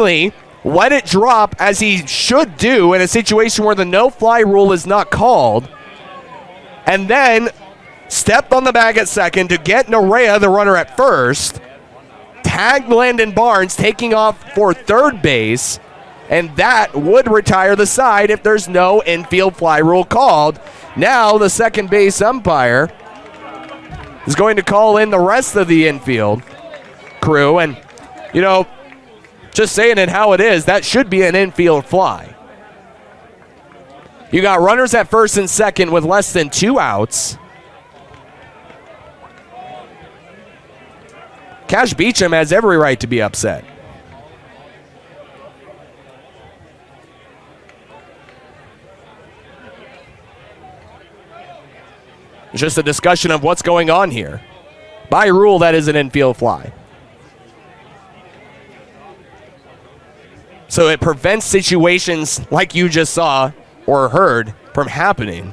Fenley let it drop, as he should do in a situation where the no-fly rule is not called, and then stepped on the bag at second to get Nerea, the runner, at first. Tagged Landon Barnes, taking off for third base, and that would retire the side if there's no infield fly rule called. Now the second base umpire is going to call in the rest of the infield crew, and, you know, just saying it how it is, that should be an infield fly. You got runners at first and second with less than 2 outs. Cash Beecham has every right to be upset. It's just a discussion of what's going on here. By rule, that is an infield fly. So it prevents situations like you just saw or heard from happening,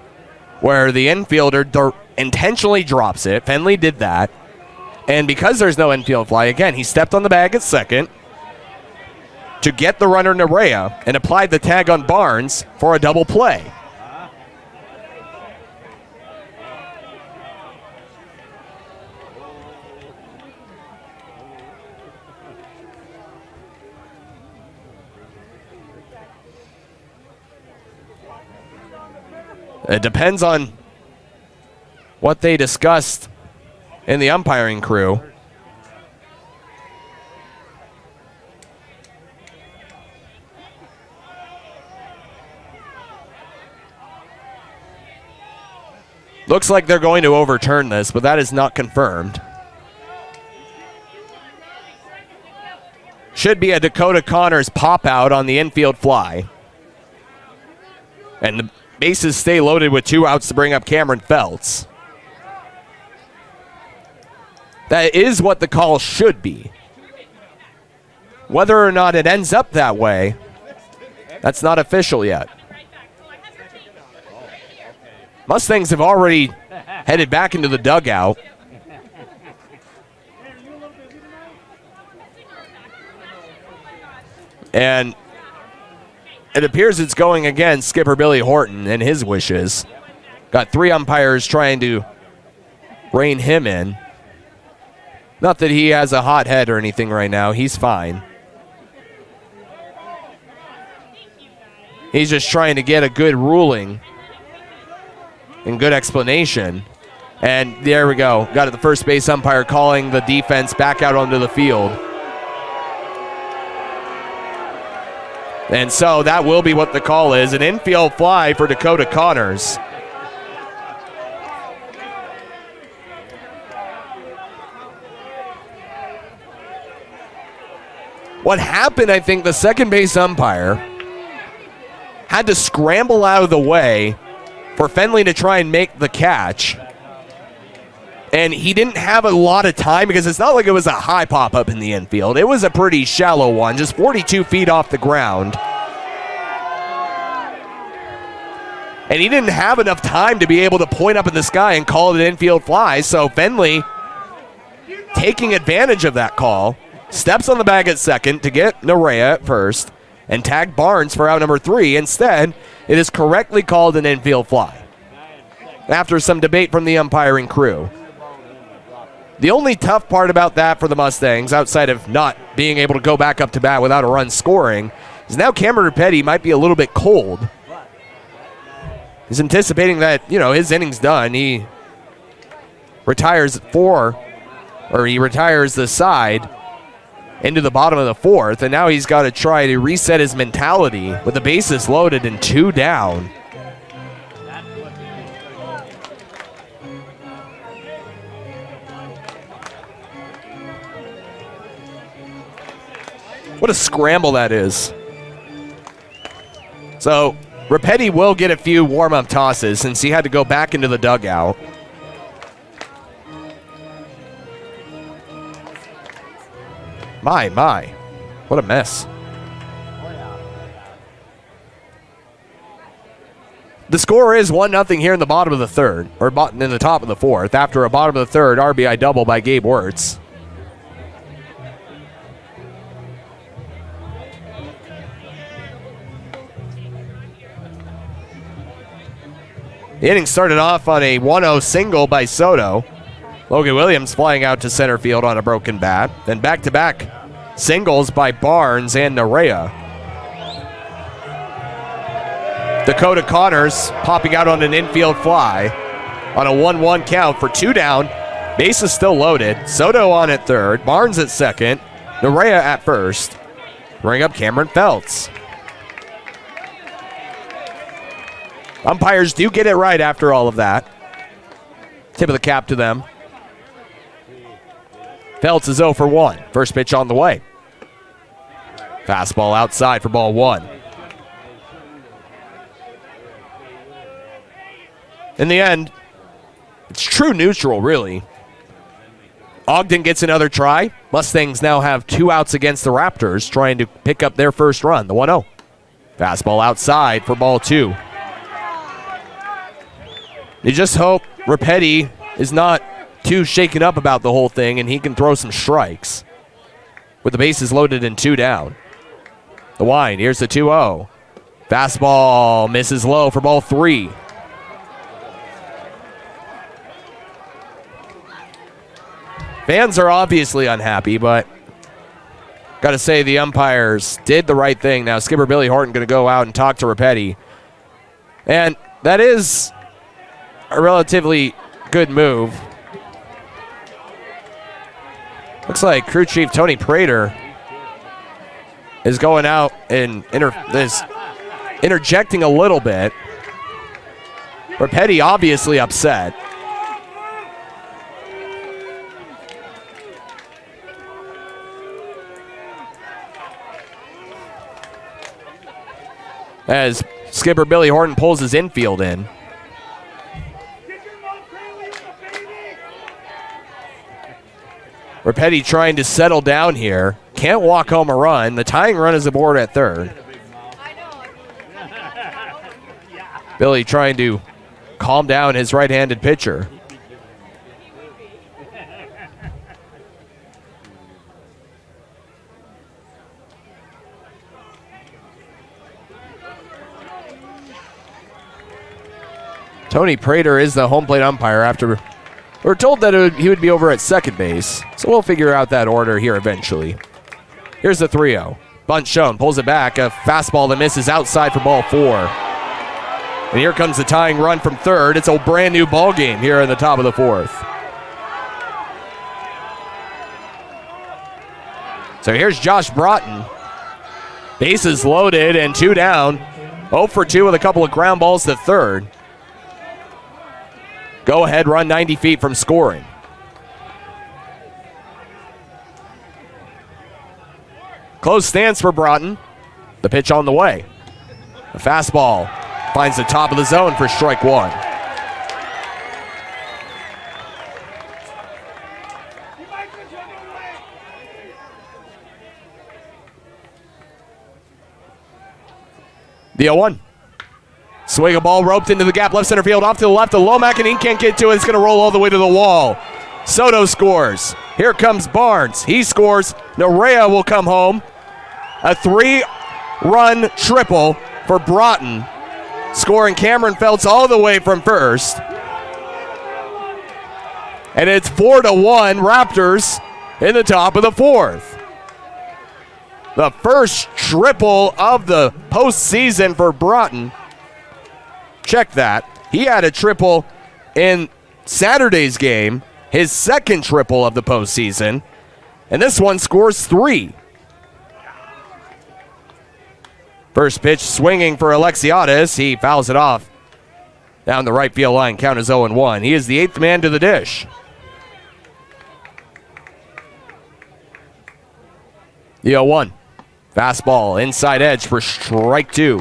where the infielder intentionally drops it. Fenley did that. And because there's no infield fly, again, he stepped on the bag at second to get the runner Nerea and applied the tag on Barnes for a double play. It depends on what they discussed in the umpiring crew. Looks like they're going to overturn this, but that is not confirmed. Should be a Dakota Connors pop out on the infield fly. And the bases stay loaded with 2 outs to bring up Cameron Feltz. That is what the call should be. Whether or not it ends up that way, that's not official yet. Mustangs have already headed back into the dugout. And it appears it's going against skipper Billy Horton and his wishes. Got 3 umpires trying to rein him in. Not that he has a hot head or anything right now. He's fine. He's just trying to get a good ruling and good explanation. And there we go. Got it, the first base umpire calling the defense back out onto the field. And so that will be what the call is. An infield fly for Dakota Connors. What happened, I think, the second base umpire had to scramble out of the way for Fenley to try and make the catch. And he didn't have a lot of time because it's not like it was a high pop-up in the infield. It was a pretty shallow one, just 42 feet off the ground. And he didn't have enough time to be able to point up in the sky and call it an infield fly. So Fenley, taking advantage of that call, steps on the bag at second to get Nerea at first and tag Barnes for out number 3. Instead, it is correctly called an infield fly after some debate from the umpiring crew. The only tough part about that for the Mustangs, outside of not being able to go back up to bat without a run scoring, is now Cameron Rapetti might be a little bit cold. He's anticipating that, you know, his inning's done. He retires at 4, or he retires the side into the bottom of the 4th, and now he's got to try to reset his mentality with the bases loaded and 2 down. What a scramble that is. So Rapetti will get a few warm-up tosses since he had to go back into the dugout. My. What a mess. The score is 1-0 here in the bottom of the 3rd, or in the top of the 4th, after a bottom of the 3rd RBI double by Gabe Wirtz. The inning started off on a 1-0 single by Soto. Logan Williams flying out to center field on a broken bat. Then back-to-back singles by Barnes and Nerea. Dakota Connors popping out on an infield fly on a 1-1 count for 2 down. Bases still loaded. Soto on at third. Barnes at second. Nerea at first. Bring up Cameron Feltz. Umpires do get it right after all of that. Tip of the cap to them. Feltz is 0 for 1. First pitch on the way. Fastball outside for ball 1. In the end, it's true neutral, really. Ogden gets another try. Mustangs now have 2 outs against the Raptors, trying to pick up their first run, the 1-0. Fastball outside for ball 2. You just hope Rapetti is not too shaken up about the whole thing and he can throw some strikes. With the bases loaded and 2 down. The wind, here's the 2-0. Fastball misses low for ball 3. Fans are obviously unhappy, but got to say the umpires did the right thing. Now skipper Billy Horton going to go out and talk to Rapetti. And that is a relatively good move. Looks like crew chief Tony Prater is going out and interjecting a little bit. Rapetti obviously upset. As skipper Billy Horton pulls his infield in. Rapetti trying to settle down here. Can't walk home a run. The tying run is aboard at third. Billy trying to calm down his right-handed pitcher. Tony Prater is the home plate umpire after we're told that he would be over at second base. So we'll figure out that order here eventually. Here's the 3-0. Bunt shown, pulls it back. A fastball that misses outside for ball 4. And here comes the tying run from third. It's a brand new ball game here in the top of the 4th. So here's Josh Broughton. Bases loaded and 2 down. 0 for 2 with a couple of ground balls to third. Go ahead, run 90 feet from scoring. Close stance for Broughton. The pitch on the way. The fastball finds the top of the zone for strike 1. The 0-1. Swing a ball roped into the gap, left center field, off to the left of Lomack, and he can't get to it. It's going to roll all the way to the wall. Soto scores. Here comes Barnes. He scores. Nerea will come home. A 3-run triple for Broughton, scoring Cameron Feltz all the way from first. And it's 4-1 Raptors in the top of the 4th. The first triple of the postseason for Broughton. Check that. He had a triple in Saturday's game, his second triple of the postseason, and this one scores 3. First pitch swinging for Alexiadis. He fouls it off down the right field line. Count is 0-1. He is the 8th man to the dish. The 0-1. Fastball inside edge for strike 2.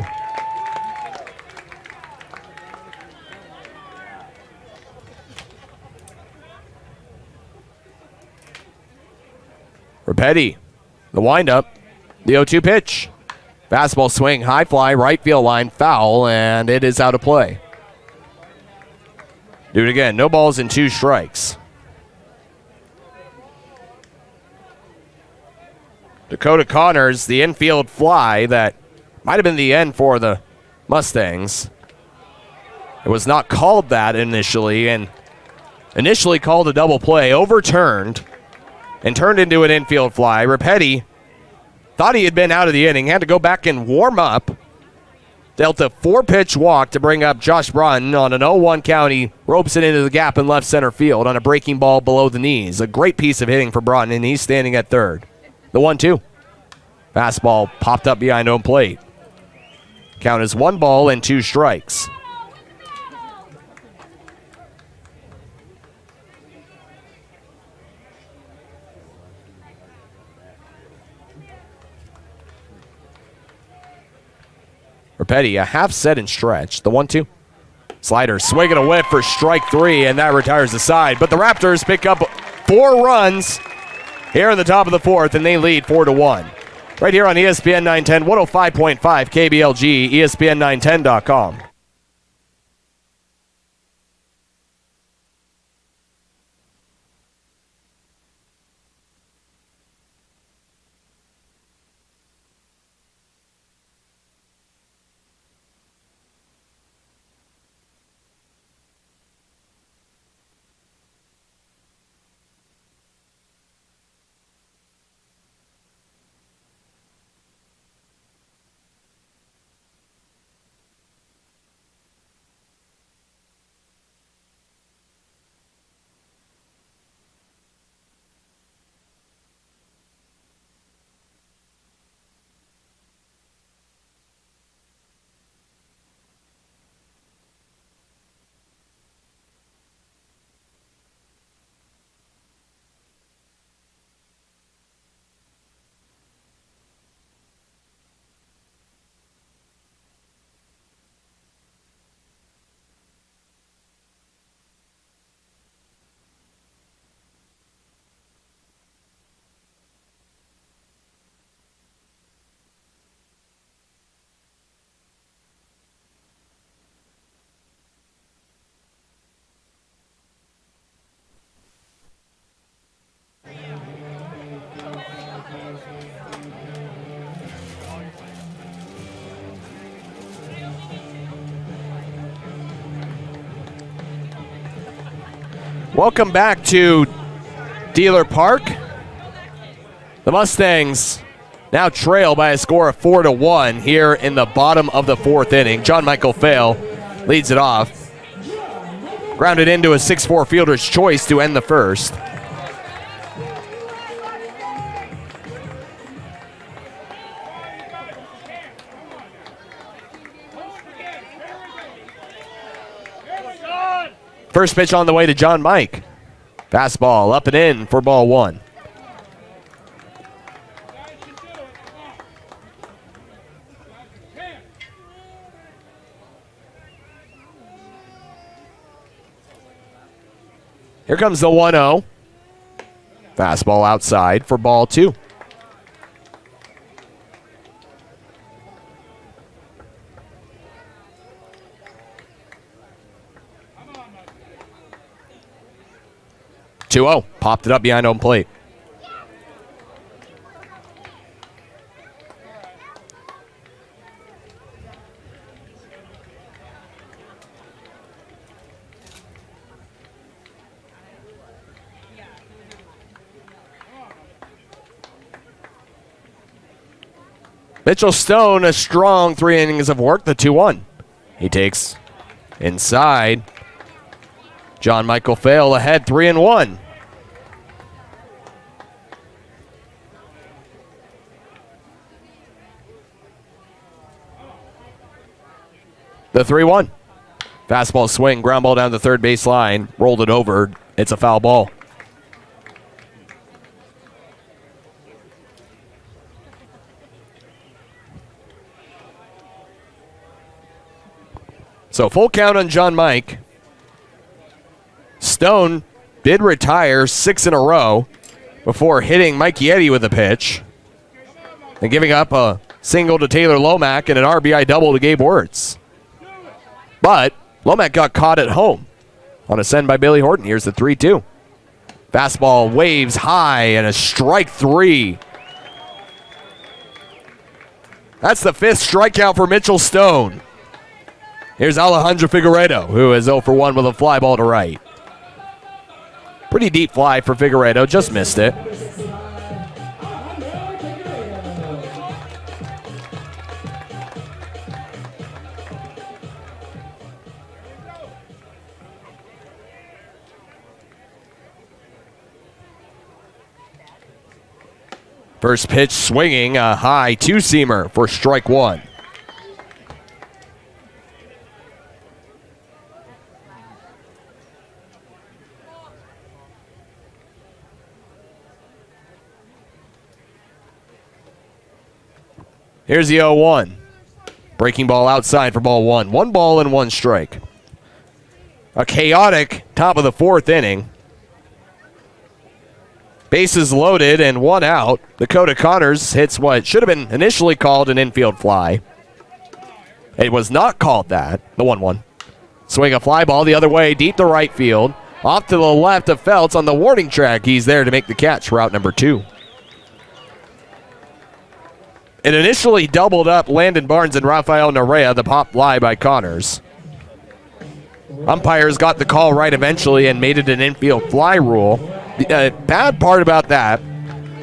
Rapetti, the windup, the 0-2 pitch. Fastball swing, high fly, right field line, foul, and it is out of play. Do it again, no balls and 2 strikes. Dakota Connors, the infield fly that might have been the end for the Mustangs. It was not called that initially, and initially called a double play, overturned, and turned into an infield fly. Rapetti thought he had been out of the inning, had to go back and warm up. Dealt a 4-pitch walk to bring up Josh Broughton on an 0-1 count. He ropes it into the gap in left center field on a breaking ball below the knees. A great piece of hitting for Broughton, and he's standing at third. The 1-2. Fastball popped up behind home plate. Count is 1 ball and 2 strikes. Rapetti, a half set and stretch. The 1-2. Slider swinging a whiff for strike 3, and that retires the side. But the Raptors pick up 4 runs here in the top of the 4th, and they lead 4-1. Right here on ESPN 910, 105.5 KBLG, ESPN910.com. Welcome back to Dealer Park. The Mustangs now trail by a score of 4-1 here in the bottom of the 4th inning. John Michael Fail leads it off. Grounded into a 6-4 fielder's choice to end the first. First pitch on the way to John Mike. Fastball up and in for ball 1. Here comes the 1-0. Fastball outside for ball 2. Popped it up behind home plate. Mitchell Stone, a strong 3 innings of work, the 2-1. He takes inside. John Michael Fail ahead 3-1. The 3-1. Fastball swing, ground ball down the third base line, rolled it over. It's a foul ball. So full count on John Mike. Stone did retire 6 in a row before hitting Mike Yeti with a pitch and giving up a single to Taylor Lomack and an RBI double to Gabe Wirtz. But Lomack got caught at home on a send by Billy Horton. Here's the 3-2. Fastball waves high and a strike 3. That's the 5th strikeout for Mitchell Stone. Here's Alejandro Figueredo, who is 0 for 1 with a fly ball to right. Pretty deep fly for Figueredo, just missed it. First pitch swinging, a high two-seamer for strike one. Here's the 0-1. Breaking ball outside for ball one. 1 ball and 1 strike. A chaotic top of the 4th inning. Bases loaded and 1 out. Dakota Connors hits what should have been initially called an infield fly. It was not called that, the 1-1. Swing a fly ball the other way, deep to right field. Off to the left of Feltz on the warning track. He's there to make the catch for out number 2. It initially doubled up Landon Barnes and Rafael Narea, the pop fly by Connors. Umpires got the call right eventually and made it an infield fly rule. The bad part about that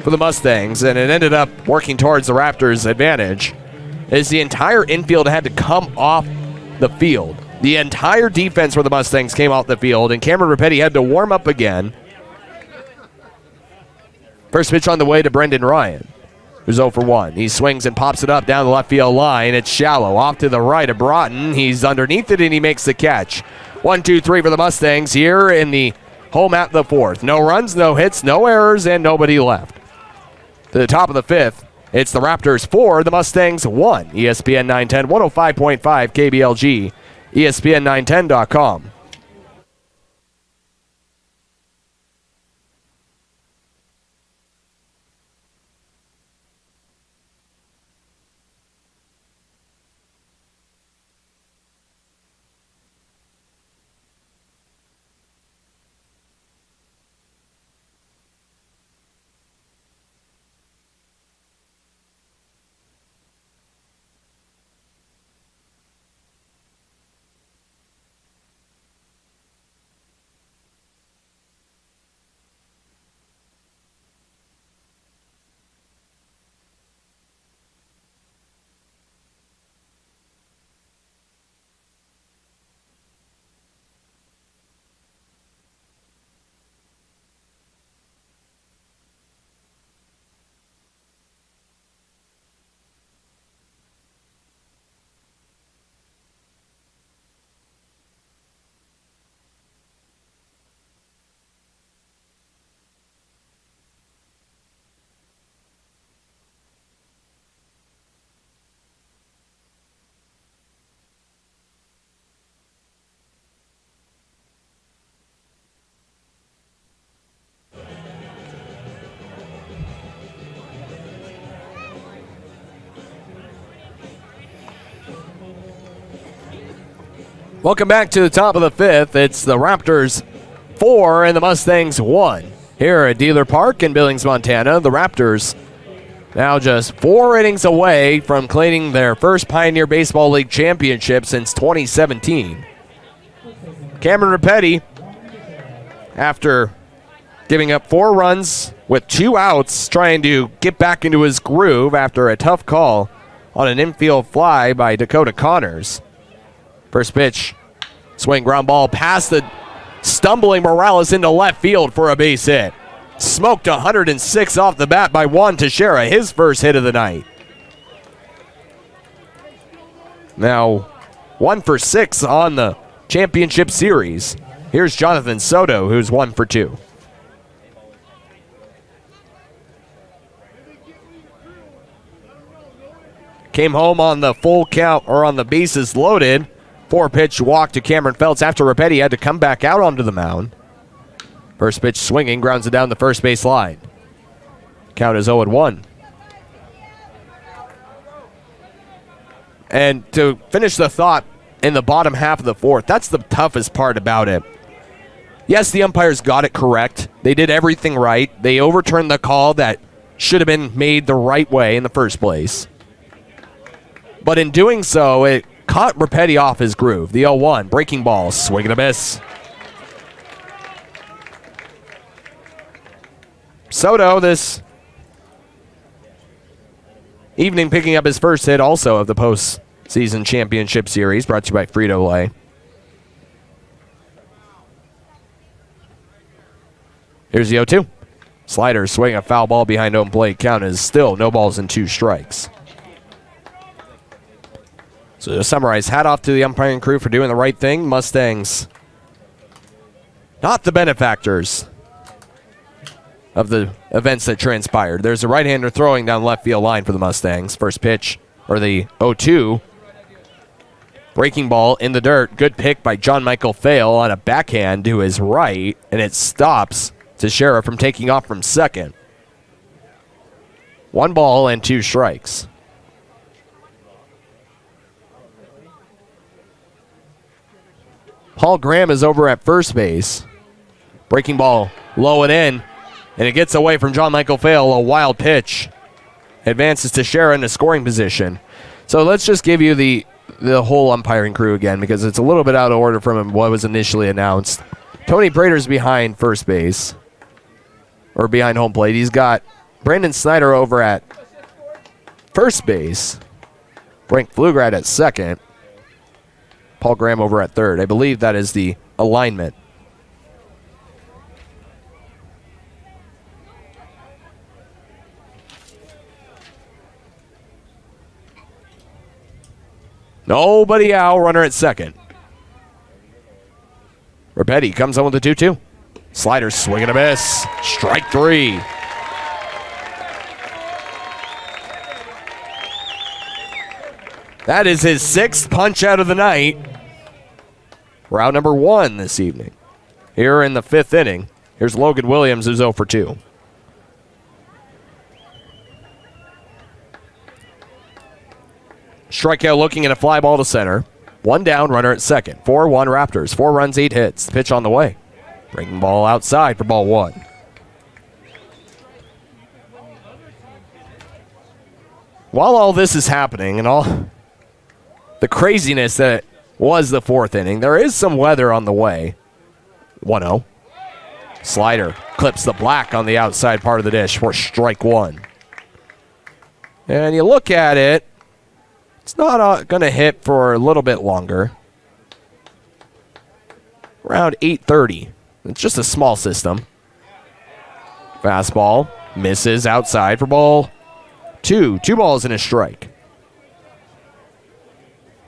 for the Mustangs, and it ended up working towards the Raptors' advantage, is the entire infield had to come off the field. The entire defense for the Mustangs came off the field, and Cameron Rapetti had to warm up again. First pitch on the way to Brendan Ryan, who's 0 for 1. He swings and pops it up down the left field line. It's shallow. Off to the right of Broughton. He's underneath it, and he makes the catch. 1-2-3 for the Mustangs here in the home at the 4th. No runs, no hits, no errors, and nobody left. To the top of the 5th, it's the Raptors 4, the Mustangs 1. ESPN 910, 105.5 KBLG, ESPN910.com. Welcome back to the top of the 5th. It's the Raptors 4 and the Mustangs 1. Here at Dealer Park in Billings, Montana, the Raptors now just 4 innings away from claiming their first Pioneer Baseball League championship since 2017. Cameron Rapetti, after giving up 4 runs with 2 outs, trying to get back into his groove after a tough call on an infield fly by Dakota Connors. First pitch, swing, ground ball past the stumbling Morales into left field for a base hit. Smoked 106 off the bat by Juan Teixeira, his first hit of the night. Now 1 for 6 on the championship series. Here's Jonathan Soto, who's 1 for 2. Came home on the full count, or on the bases loaded. 4-pitch walk to Cameron Feltz after Rapetti had to come back out onto the mound. First pitch swinging, grounds it down the first base line. Count is 0-1. And to finish the thought in the bottom half of the 4th, that's the toughest part about it. Yes, the umpires got it correct. They did everything right. They overturned the call that should have been made the right way in the first place. But in doing so, it caught Rapetti off his groove. The 0-1, breaking ball, swing and a miss. Soto this evening picking up his first hit also of the postseason championship series, brought to you by Frito-Lay. Here's the 0-2. Slider swing a foul ball behind home plate. Count is still no balls and 2 strikes. So to summarize, hat off to the umpiring crew for doing the right thing. Mustangs not the benefactors of the events that transpired. There's a right-hander throwing down left field line for the Mustangs. First pitch, or the 0-2. Breaking ball in the dirt. Good pick by John Michael Fail on a backhand to his right, and it stops Teixeira from taking off from second. 1 ball and 2 strikes. Paul Graham is over at first base. Breaking ball low and in, and it gets away from John Michael Fail. A wild pitch. Advances Teixeira into scoring position. So let's just give you the whole umpiring crew again, because it's a little bit out of order from what was initially announced. Tony Prater's behind first base, or behind home plate. He's got Brandon Snyder over at first base. Frank Pflugrad at second. Paul Graham over at third. I believe that is the alignment. Nobody out. Runner at second. Rapetti comes on with the 2-2. Slider swing and a miss. Strike 3. That is his 6th punch out of the night. We're out number 1 this evening. Here in the 5th inning, here's Logan Williams, who's 0 for 2. Strikeout looking at a fly ball to center. 1 down, runner at second. 4-1 Raptors. 4 runs, 8 hits. The pitch on the way. Breaking ball outside for ball 1. While all this is happening and all the craziness that was the 4th inning, there is some weather on the way. 1-0. Slider clips the black on the outside part of the dish for strike 1. And you look at it, it's not going to hit for a little bit longer. Around 8:30. It's just a small system. Fastball misses outside for ball 2. 2 balls and a strike.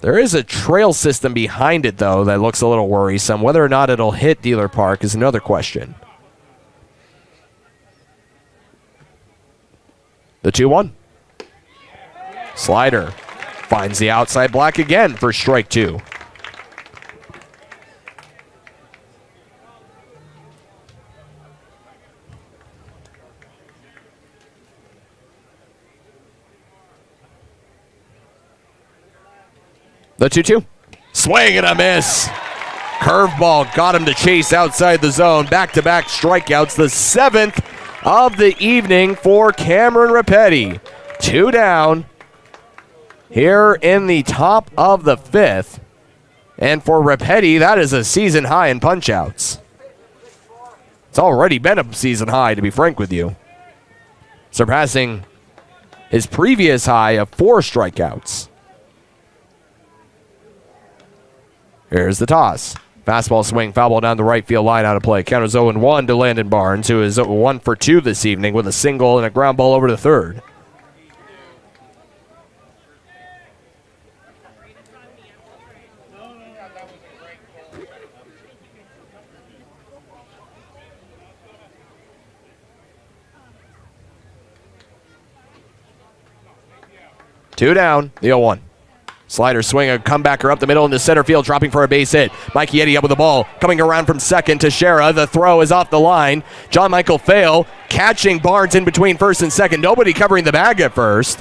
There is a trail system behind it, though, that looks a little worrisome. Whether or not it'll hit Dealer Park is another question. The 2-1. Slider finds the outside black again for strike 2. The 2-2. Swing and a miss. Curveball got him to chase outside the zone. Back-to-back strikeouts. The 7th of the evening for Cameron Rapetti. 2 down here in the top of the 5th. And for Rapetti, that is a season high in punch-outs. It's already been a season high, to be frank with you. Surpassing his previous high of 4 strikeouts. Here's the toss. Fastball swing, foul ball down the right field line out of play. Count is 0-1 to Landon Barnes, who is 1 for 2 this evening with a single and a ground ball over to third. Two down, the 0-1. Slider swing, a comebacker up the middle into center field, dropping for a base hit. Mikey Eddy up with the ball, coming around from second to Teixeira. The throw is off the line. John Michael Fail catching Barnes in between first and second. Nobody covering the bag at first.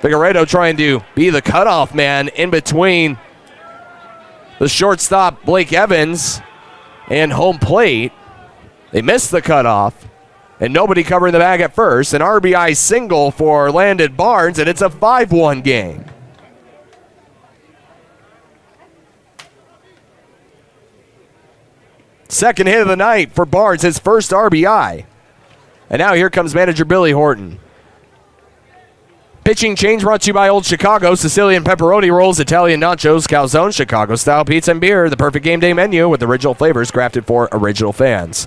Figueredo trying to be the cutoff man in between the shortstop Blake Evans and home plate. They missed the cutoff. And nobody covering the bag at first. An RBI single for Landon Barnes, and it's a 5-1 game. Second hit of the night for Barnes, his first RBI. And now here comes manager Billy Horton. Pitching change brought to you by Old Chicago, Sicilian pepperoni rolls, Italian nachos, calzone, Chicago-style pizza and beer. The perfect game day menu with original flavors crafted for original fans.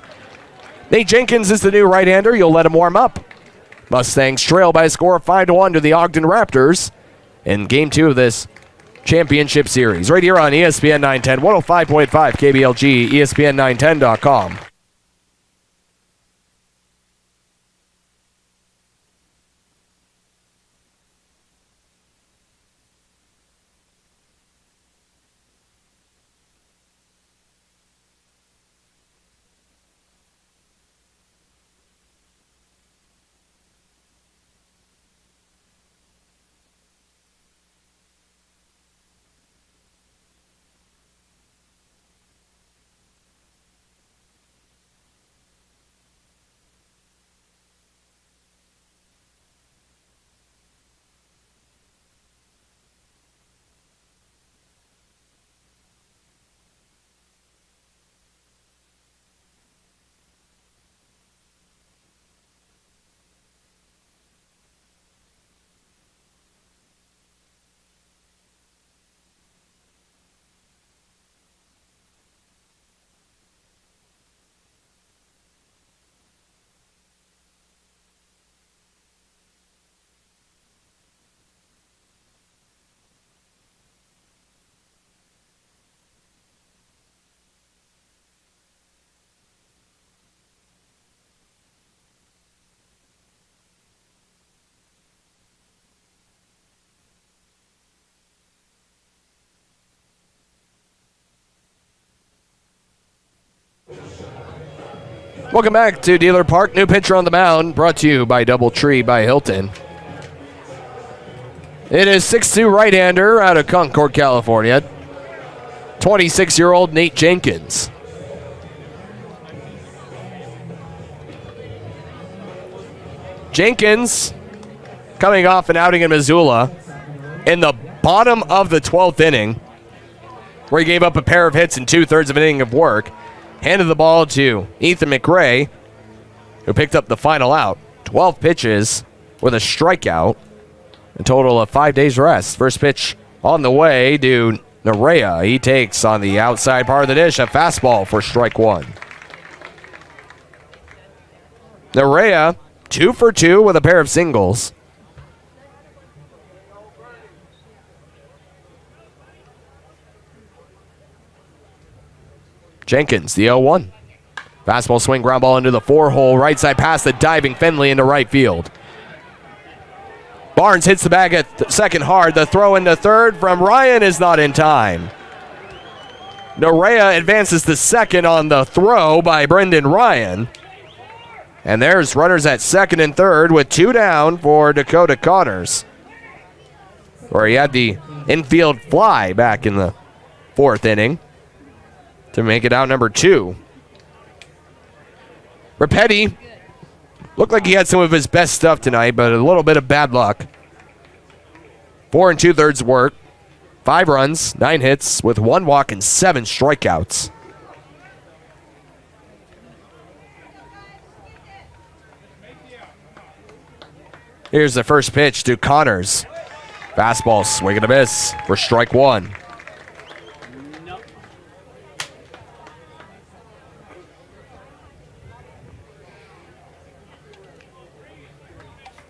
Nate Jenkins is the new right-hander. You'll let him warm up. Mustangs trail by a score of 5-1 to the Ogden Raptors in Game 2 of this championship series. Right here on ESPN 910, 105.5 KBLG, ESPN910.com. Welcome back to Dealer Park. New pitcher on the mound, brought to you by Doubletree by Hilton. It is 6'2" right-hander out of Concord, California. 26-year-old Nate Jenkins. Jenkins coming off an outing in Missoula in the bottom of the 12th inning, where he gave up a pair of hits in 2/3 of an inning of work. Handed the ball to Ethan McRae, who picked up the final out. 12 pitches with a strikeout. A total of 5 days rest. First pitch on the way to Nerea. He takes on the outside part of the dish a fastball for strike one. Nerea, 2 for 2 with a pair of singles. Jenkins, the 0-1. Fastball swing, ground ball into the 4-hole. Right side past the diving Finley into right field. Barnes hits the bag at second hard. The throw into third from Ryan is not in time. Nerea advances to second on the throw by Brendan Ryan. And there's runners at second and third with 2 down for Dakota Connors, where he had the infield fly back in the 4th inning to make it out number 2. Rapetti looked like he had some of his best stuff tonight, but a little bit of bad luck. 4 2/3 work, 5 runs, 9 hits with 1 walk and 7 strikeouts. Here's the first pitch to Connors. Fastball, swing and a miss for strike one.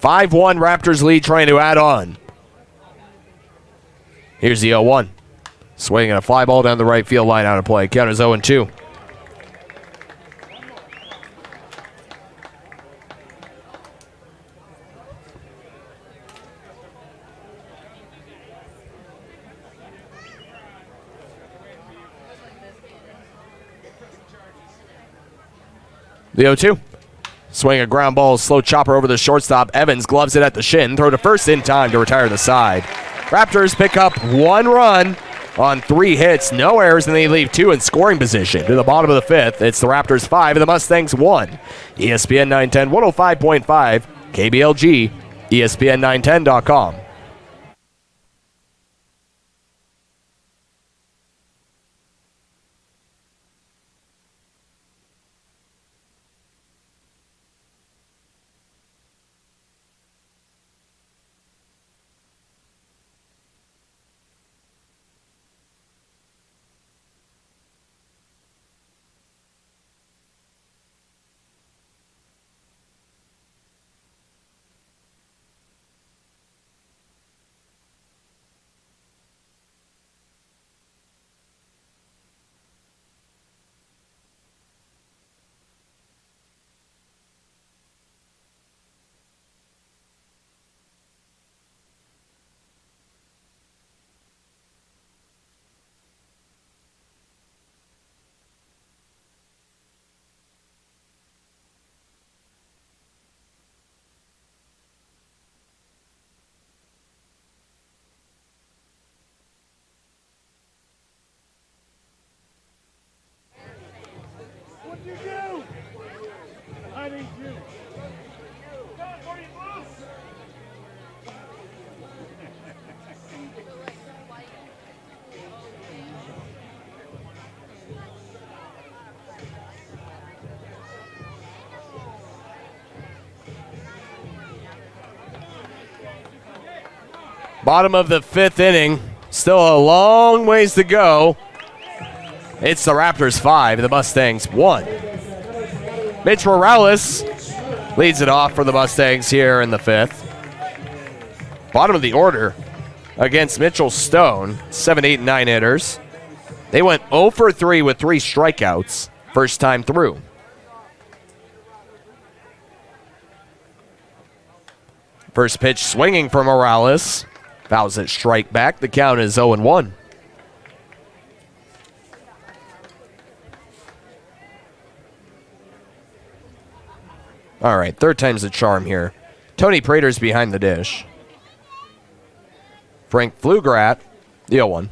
5-1 Raptors lead, trying to add on. Here's the 0-1. Swinging a fly ball down the right field line, out of play. Count is 0-2. The 0-2. Swing a ground ball, slow chopper over the shortstop. Evans gloves it at the shin. Throw to first in time to retire the side. Raptors pick up 1 run on 3 hits, no errors, and they leave 2 in scoring position. To the bottom of the 5th, it's the Raptors 5 and the Mustangs 1. ESPN 910, 105.5, KBLG, ESPN910.com. Bottom of the 5th inning. Still a long ways to go. It's the Raptors 5, the Mustangs 1. Mitch Morales leads it off for the Mustangs here in the 5th. Bottom of the order against Mitchell Stone, 7, 8, and 9 hitters. They went 0 for 3 with 3 strikeouts first time through. First pitch swinging for Morales. Fouls it strike back. The count is 0-1. All right, third time's the charm here. Tony Prater's behind the dish. Frank Flugrat, the 0-1.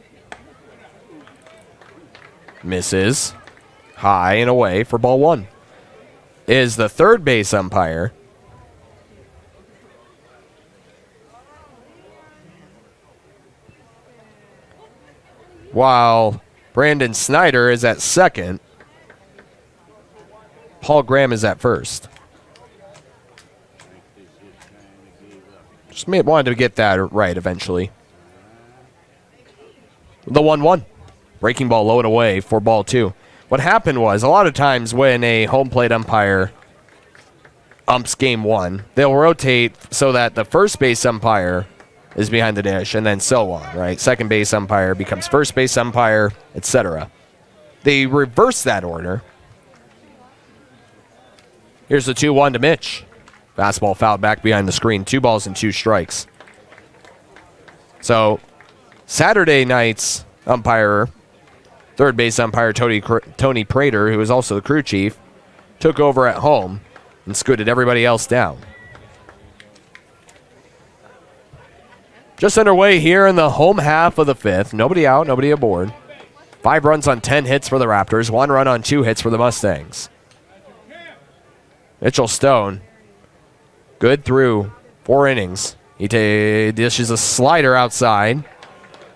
Misses. High and away for ball 1. Is the third base umpire. While Brandon Snyder is at second, Paul Graham is at first. Just wanted to get that right eventually. The 1-1. Breaking ball low and away for ball 2. What happened was, a lot of times when a home plate umpire umps game 1, they'll rotate so that the first base umpire is behind the dish, and then so on, right? Second base umpire becomes first base umpire, etc. They reverse that order. Here's the 2-1 to Mitch. Fastball fouled back behind the screen. 2 balls and 2 strikes. So, Saturday night's umpire, third base umpire Tony Prater, who is also the crew chief, took over at home and scooted everybody else down. Just underway here in the home half of the 5th. Nobody out, nobody aboard. 5 runs on 10 hits for the Raptors. 1 run on 2 hits for the Mustangs. Mitchell Stone, good through 4 innings. He dishes a slider outside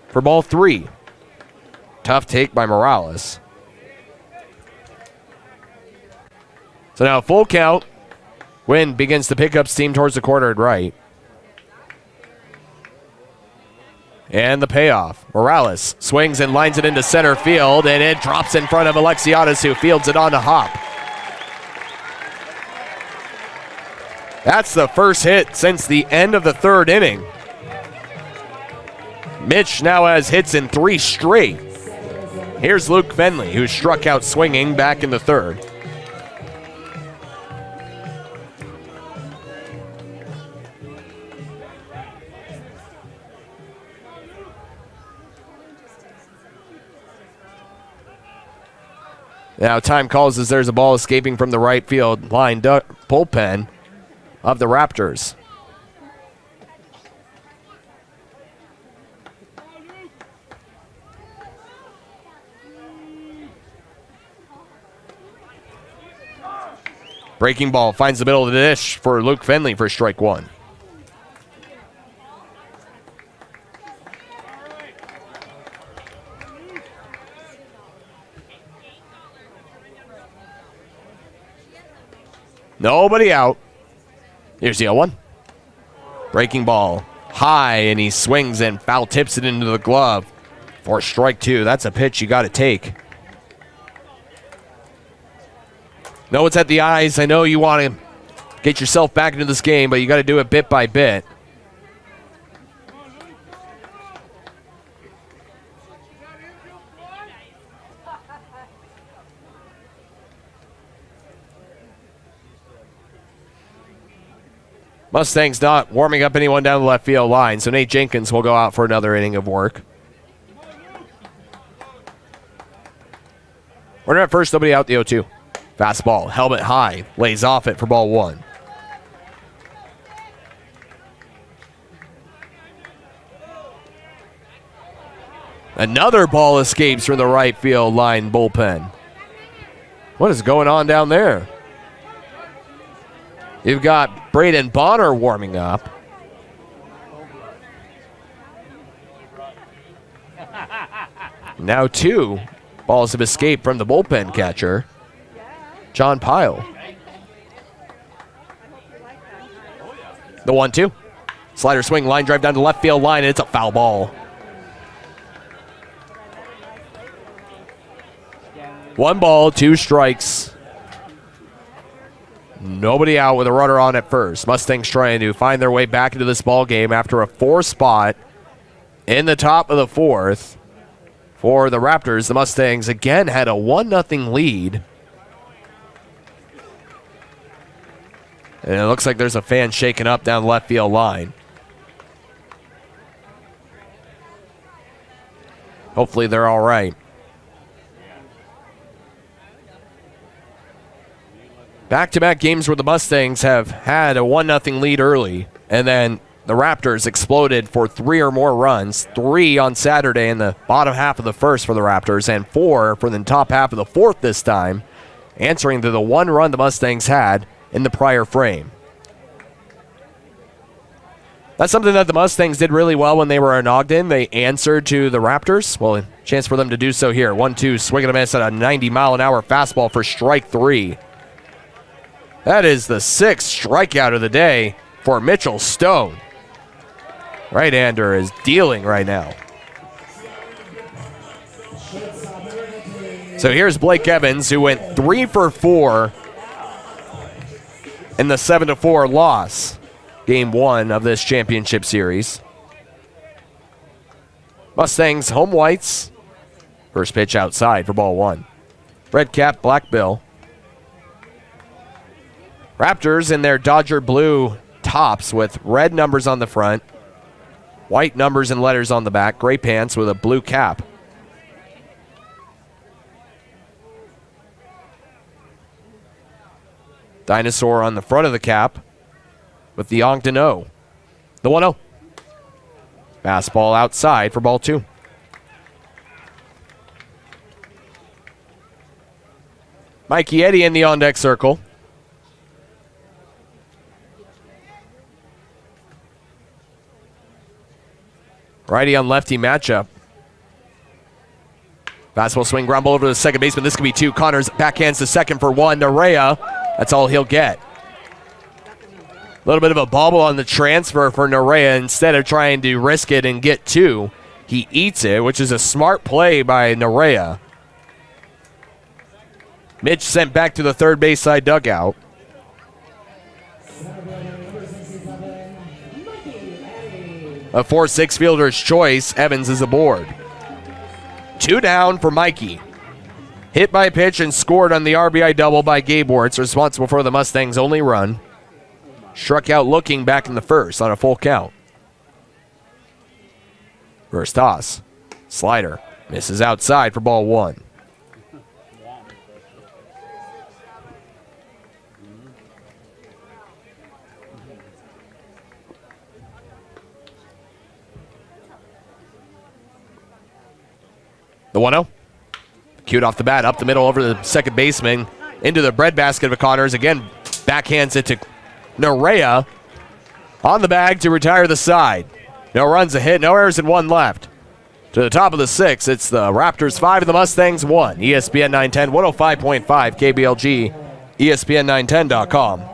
for ball 3. Tough take by Morales. So now full count. Wind begins to pick up steam towards the corner at right. And the payoff. Morales swings and lines it into center field, and it drops in front of Alexiadis, who fields it on to Hop. That's the first hit since the end of the 3rd inning. Mitch now has hits in 3 straight. Here's Luke Fenley, who struck out swinging back in the 3rd. Now time calls as there's a ball escaping from the right field line bullpen of the Raptors. Breaking ball finds the middle of the dish for Luke Fenley for strike 1. Nobody out. Here's the 0-1. Breaking ball high, and he swings and foul tips it into the glove for strike 2. That's a pitch you got to take. No, it's at the eyes. I know you want to get yourself back into this game, but you got to do it bit by bit. Mustangs not warming up anyone down the left field line, so Nate Jenkins will go out for another inning of work. Runner at first, nobody out, the 0-2. Fastball, helmet high, lays off it for ball 1. Another ball escapes from the right field line bullpen. What is going on down there? You've got Braden Bonner warming up. Now 2 balls have escaped from the bullpen catcher, John Pyle. The 1-2. Slider swing, line drive down to left field line, and it's a foul ball. 1 ball, 2 strikes. Nobody out with a runner on at first. Mustangs trying to find their way back into this ball game after a 4 spot in the top of the 4th. For the Raptors, the Mustangs again had a 1-0 lead. And it looks like there's a fan shaking up down the left field line. Hopefully they're all right. Back-to-back games where the Mustangs have had a 1-0 lead early, and then the Raptors exploded for 3 or more runs. 3 on Saturday in the bottom half of the first for the Raptors, and 4 for the top half of the 4th this time, answering to the 1 run the Mustangs had in the prior frame. That's something that the Mustangs did really well when they were in Ogden. They answered to the Raptors. Well, a chance for them to do so here. 1-2, swing and a miss at a 90-mile-an-hour fastball for strike 3. That is the 6th strikeout of the day for Mitchell Stone. Right-hander is dealing right now. So here's Blake Evans, who went 3 for 4 in the 7-4 loss. Game 1 of this championship series. Mustangs home whites. First pitch outside for ball 1. Red cap, black bill. Raptors in their Dodger blue tops with red numbers on the front, white numbers and letters on the back, gray pants with a blue cap. Dinosaur on the front of the cap with the Ogden O. The 1-0. Fastball outside for ball 2. Mikey Eddy in the on-deck circle. Righty on lefty matchup. Fastball swing, ground ball over to the second baseman. This could be 2. Connors backhands to second for 1. Norea, that's all he'll get. A little bit of a bobble on the transfer for Norea. Instead of trying to risk it and get 2, he eats it, which is a smart play by Norea. Mitch sent back to the third base side dugout. A 4-6 fielder's choice. Evans is aboard. 2 down for Mikey. Hit by pitch and scored on the RBI double by Gabe Wertz, responsible for the Mustangs' only run. Struck out looking back in the first on a full count. First toss. Slider. Misses outside for ball 1. The 1-0. Cued off the bat, up the middle over the second baseman, into the breadbasket of Connors. Again, backhands it to Norea on the bag to retire the side. No runs, a hit, no errors, and 1 left. To the top of the 6th, it's the Raptors 5 and the Mustangs 1. ESPN 910, 105.5 KBLG, ESPN910.com.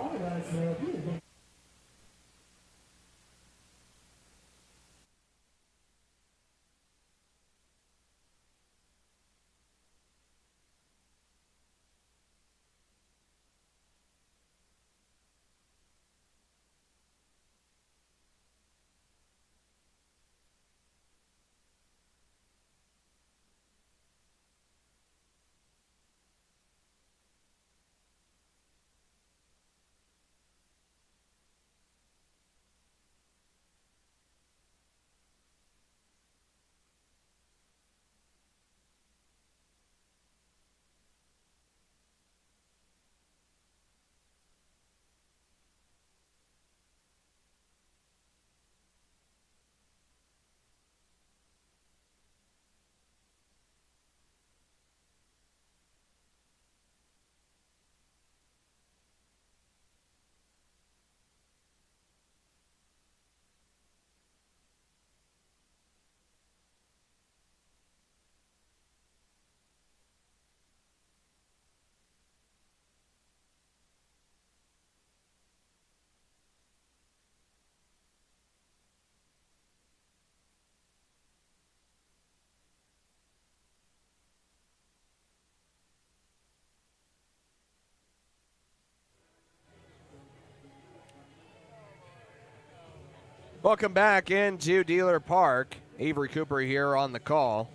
Welcome back into Dealer Park. Avery Cooper here on the call.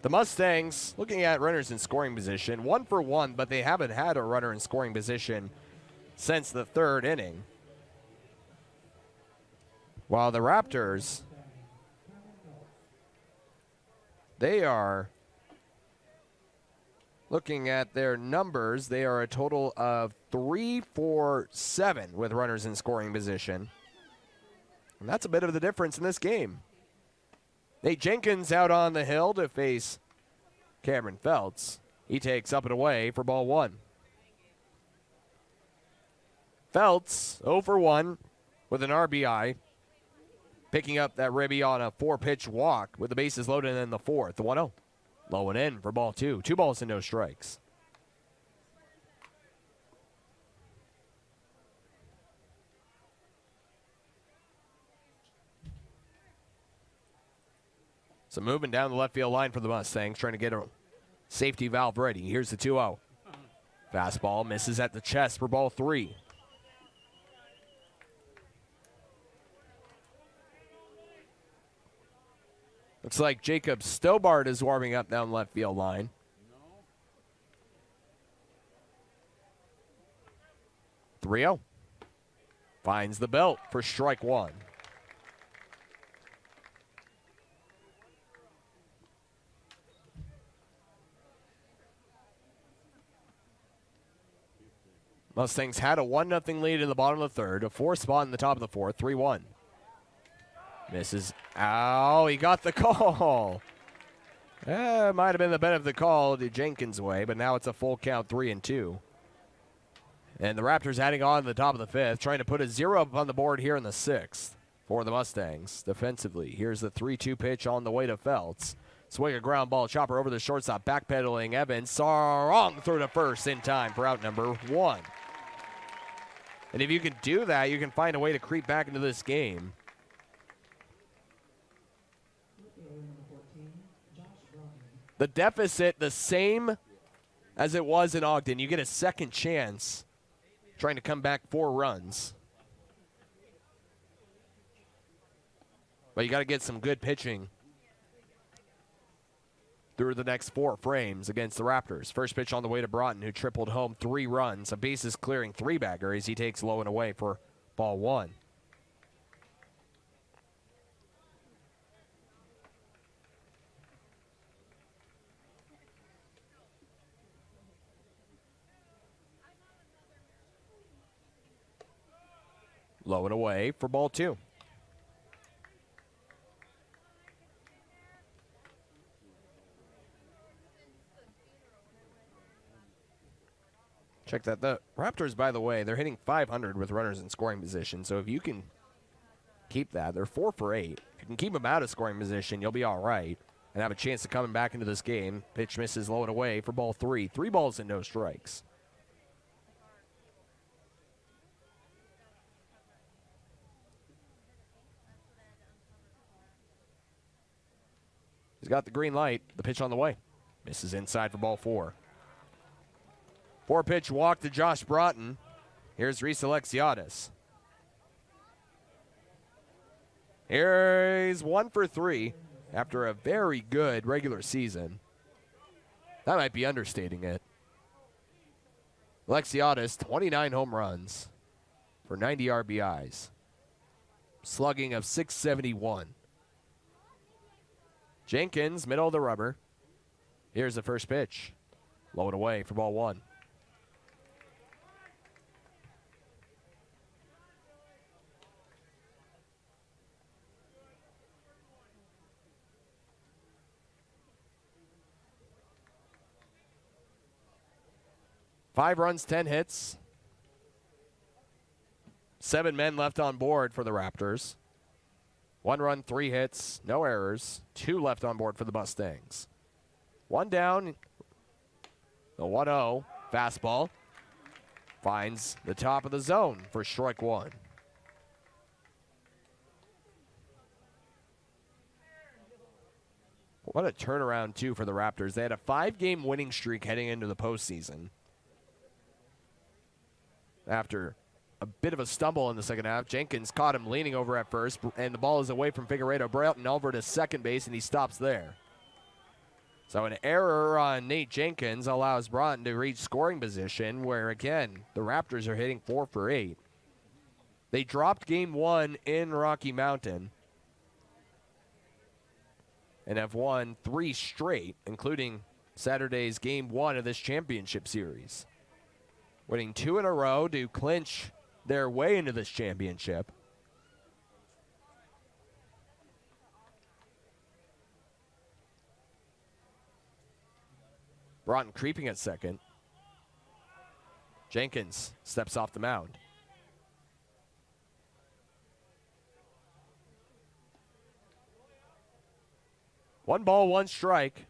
The Mustangs looking at runners in scoring position, 1 for 1, but they haven't had a runner in scoring position since the third inning. While the Raptors, they are looking at their numbers. They are a total of 3 for 7 with runners in scoring position. And that's a bit of the difference in this game. Nate Jenkins out on the hill to face Cameron Feltz. He takes up and away for ball 1. Feltz 0 for 1 with an RBI. Picking up that ribby on a 4-pitch walk with the bases loaded in the 4th. The 1-0. Low and in for ball 2. 2 balls and no strikes. So moving down the left field line for the Mustangs, trying to get a safety valve ready. Here's the 2-0. Fastball misses at the chest for ball 3. Looks like Jacob Stobart is warming up down the left field line. No. 3-0. Finds the belt for strike 1. Mustangs had a 1-0 lead in the bottom of the 3rd, a 4 spot in the top of the 4th, 3-1. Misses. Ow, he got the call. Might have been the benefit of the call to Jenkins' way, but now it's a full count, 3-2. And the Raptors adding on to the top of the 5th, trying to put a 0 up on the board here in the 6th for the Mustangs defensively. Here's the 3-2 pitch on the way to Feltz. Swing a ground ball, chopper over the shortstop, backpedaling Evans. Sarong through to first in time for out number 1. And if you can do that, you can find a way to creep back into this game. The deficit the same as it was in Ogden. You get a second chance trying to come back 4 runs. But you got to get some good pitching through the next 4 frames against the Raptors. First pitch on the way to Broughton, who tripled home 3 runs. A bases clearing 3-bagger as he takes low and away for ball 1. Low and away for ball 2. Check that. The Raptors, by the way, they're hitting .500 with runners in scoring position. So if you can keep that, they're 4 for 8. If you can keep them out of scoring position, you'll be all right and have a chance of coming back into this game. Pitch misses low and away for ball 3. 3 balls and no strikes. He's got the green light. The pitch on the way. Misses inside for ball 4. 4-pitch walk to Josh Broughton. Here's Reese Alexiadis. Here's 1 for 3 after a very good regular season. That might be understating it. Alexiadis, 29 home runs for 90 RBIs. Slugging of .671. Jenkins, middle of the rubber. Here's the first pitch. Low and away for ball 1. Five runs, 10 hits. 7 men left on board for the Raptors. 1 run, 3 hits, no errors. 2 left on board for the Mustangs. 1 down. The 1-0 fastball finds the top of the zone for strike 1. What a turnaround, too, for the Raptors. They had a 5-game winning streak heading into the postseason after a bit of a stumble in the second half. Jenkins caught him leaning over at first, and the ball is away from Figueredo. Broughton over to second base, and he stops there. So an error on Nate Jenkins allows Broughton to reach scoring position, where, again, the Raptors are hitting 4 for 8. They dropped game 1 in Rocky Mountain and have won 3 straight, including Saturday's game 1 of this championship series. Winning 2 in a row to clinch their way into this championship. Broughton creeping at second. Jenkins steps off the mound. One ball, one strike.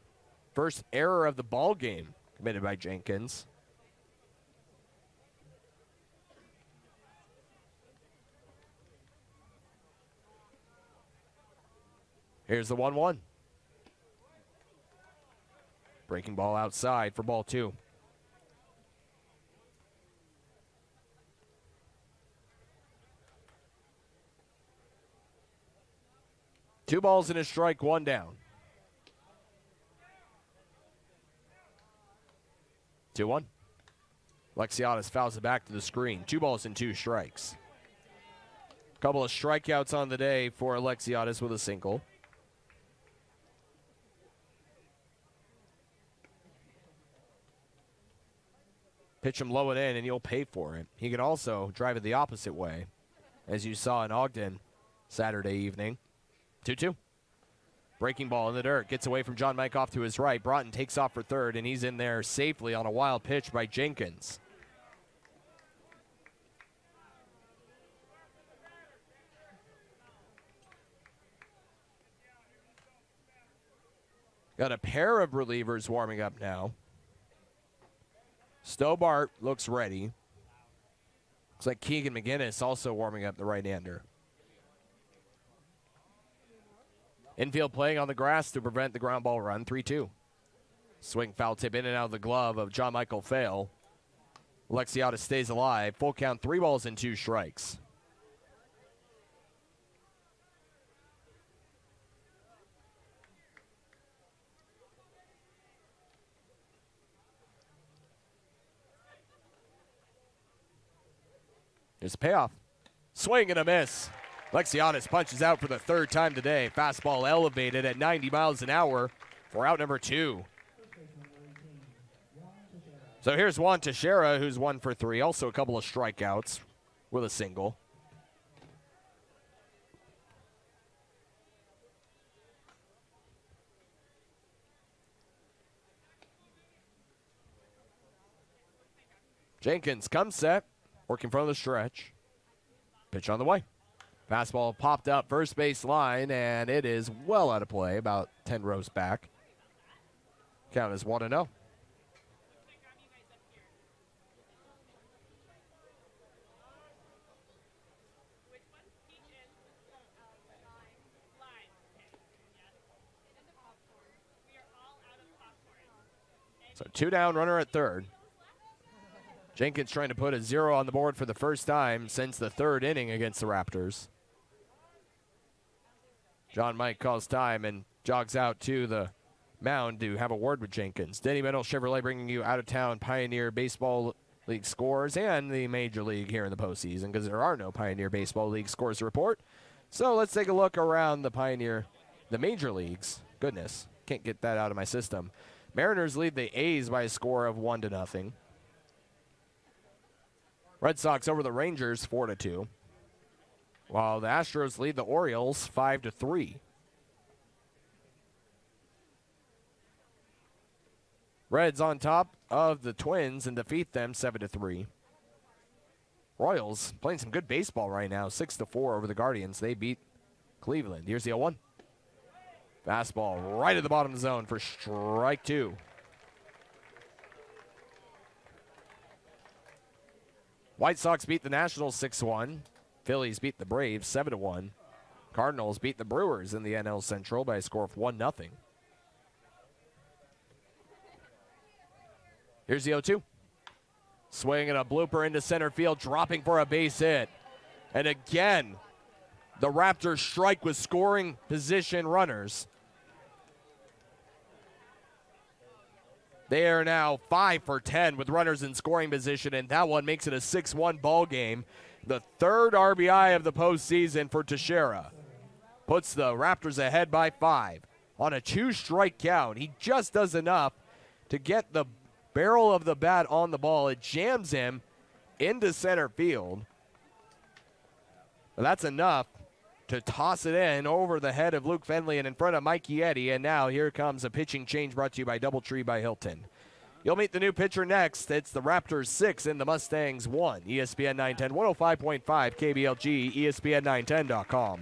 First error of the ball game committed by Jenkins. Here's the 1-1. Breaking ball outside for ball 2. Two balls and a strike, 1 down. 2-1. Alexiadis fouls it back to the screen. 2 balls and 2 strikes. Couple of strikeouts on the day for Alexiadis with a single. Pitch him low and in, and you'll pay for it. He can also drive it the opposite way, as you saw in Ogden Saturday evening. 2-2. Breaking ball in the dirt. Gets away from John Mike off to his right. Broughton takes off for third, and he's in there safely on a wild pitch by Jenkins. Got a pair of relievers warming up now. Stobart looks ready. Looks like Keegan McGinnis also warming up, the right-hander. Infield playing on the grass to prevent the ground ball run, 3-2. Swing foul tip in and out of the glove of John Michael Fail. Alexiadis stays alive. Full count, 3 balls and 2 strikes. Here's a payoff. Swing and a miss. Alexiadis punches out for the 3rd time today. Fastball elevated at 90 miles an hour for out number 2. So here's Juan Teixeira, who's 1 for 3. Also a couple of strikeouts with a single. Jenkins comes set. Working from the stretch. Pitch on the way. Fastball popped up first base line, and it is well out of play, about 10 rows back. Count is 1-0. So 2 down, runner at third. Jenkins trying to put a 0 on the board for the first time since the 3rd inning against the Raptors. John Mike calls time and jogs out to the mound to have a word with Jenkins. Denny Meadow Chevrolet bringing you out-of-town Pioneer Baseball League scores and the Major League here in the postseason, because there are no Pioneer Baseball League scores to report. So let's take a look around the Major Leagues. Goodness, can't get that out of my system. Mariners lead the A's by a score of 1-0. Red Sox over the Rangers 4-2, while the Astros lead the Orioles 5-3. Reds on top of the Twins and defeat them 7-3. Royals playing some good baseball right now, 6-4 over the Guardians. They beat Cleveland. Here's the 0-1. Fastball right at the bottom of the zone for strike 2. White Sox beat the Nationals 6-1. Phillies beat the Braves 7-1. Cardinals beat the Brewers in the NL Central by a score of 1-0. Here's the 0-2. Swinging a blooper into center field, dropping for a base hit. And again, the Raptors strike with scoring position runners. They are now 5 for 10 with runners in scoring position, and that one makes it a 6-1 ball game. The third RBI of the postseason for Teixeira. Puts the Raptors ahead by 5 on a 2-strike count. He just does enough to get the barrel of the bat on the ball. It jams him into center field. But that's enough to toss it in over the head of Luke Fenley and in front of Mikey Eddy. And now here comes a pitching change brought to you by Doubletree by Hilton. You'll meet the new pitcher next. It's the Raptors 6 and the Mustangs 1. ESPN 910, 105.5 KBLG, ESPN910.com.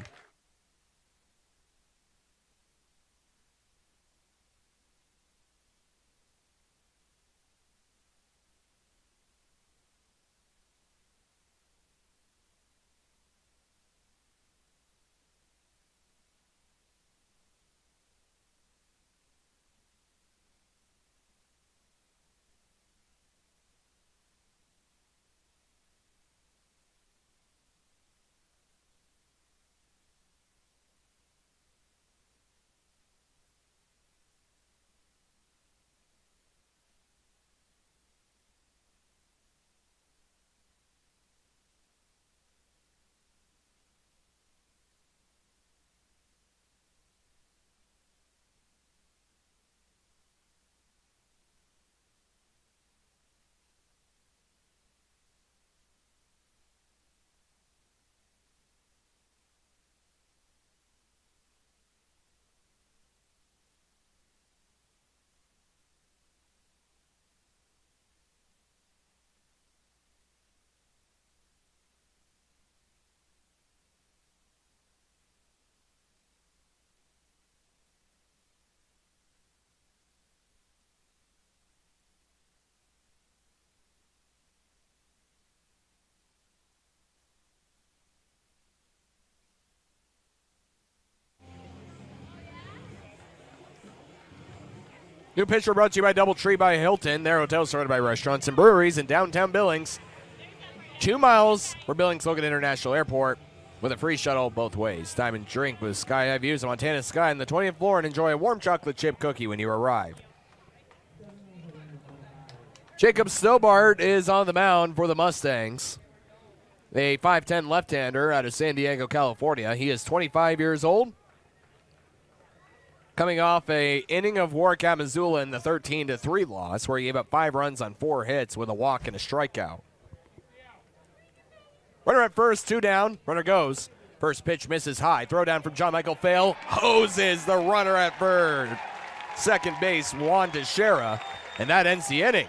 New pitcher brought to you by Doubletree by Hilton. Their hotel surrounded by restaurants and breweries in downtown Billings. 2 miles for Billings Logan International Airport with a free shuttle both ways. Time and drink with sky high views of Montana sky on the 20th floor and enjoy a warm chocolate chip cookie when you arrive. Jacob Stobart is on the mound for the Mustangs. A 5'10 left-hander out of San Diego, California. He is 25 years old. Coming off a inning of Warwick at Missoula in the 13-3 loss, where he gave up 5 runs on 4 hits with a walk and a strikeout. Runner at first, 2 down. Runner goes. First pitch misses high. Throw down from John Michael Fail. Hoses the runner at third. Second base, Juan Teixeira. And that ends the inning.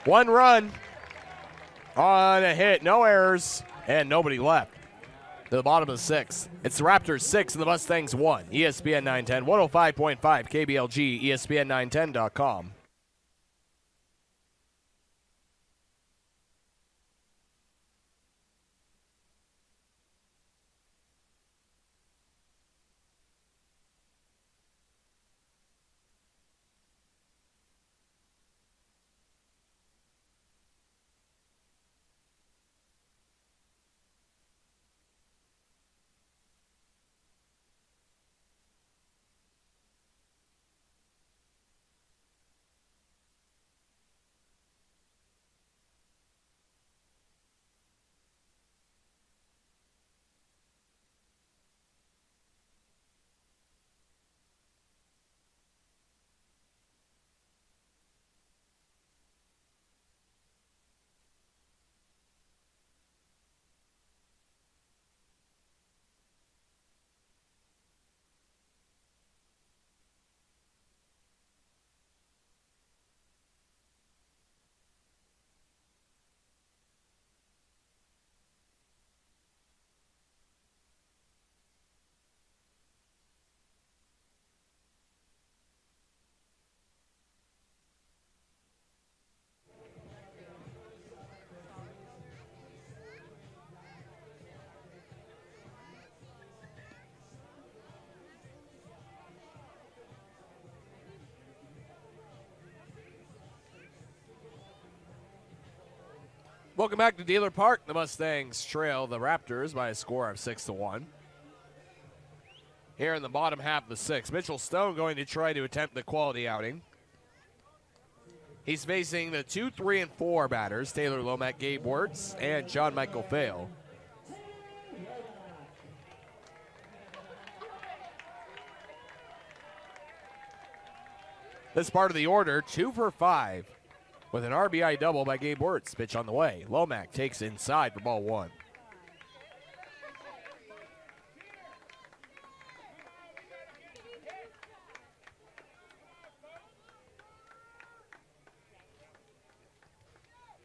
1 run on a hit. No errors. And nobody left. To the bottom of the 6th. It's the Raptors 6 and the Mustangs 1. ESPN 910, 105.5 KBLG, ESPN910.com. Welcome back to Dealer Park. The Mustangs trail the Raptors by a score of 6-1. Here in the bottom half of the sixth, Mitchell Stone going to try to attempt the quality outing. He's facing the 2, 3, and 4 batters, Taylor Lomack, Gabe Wirtz, and John Michael Fail. This part of the order, 2 for 5. With an RBI double by Gabe Wirtz. Pitch on the way. Lomack takes inside for ball 1.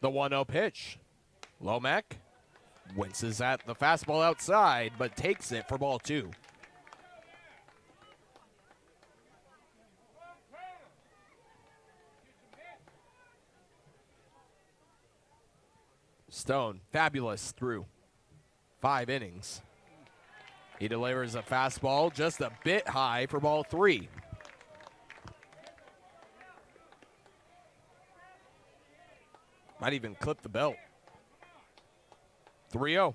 The 1-0 pitch. Lomack winces at the fastball outside, but takes it for ball 2. Stone, fabulous through 5 innings. He delivers a fastball just a bit high for ball 3. Might even clip the belt. 3-0.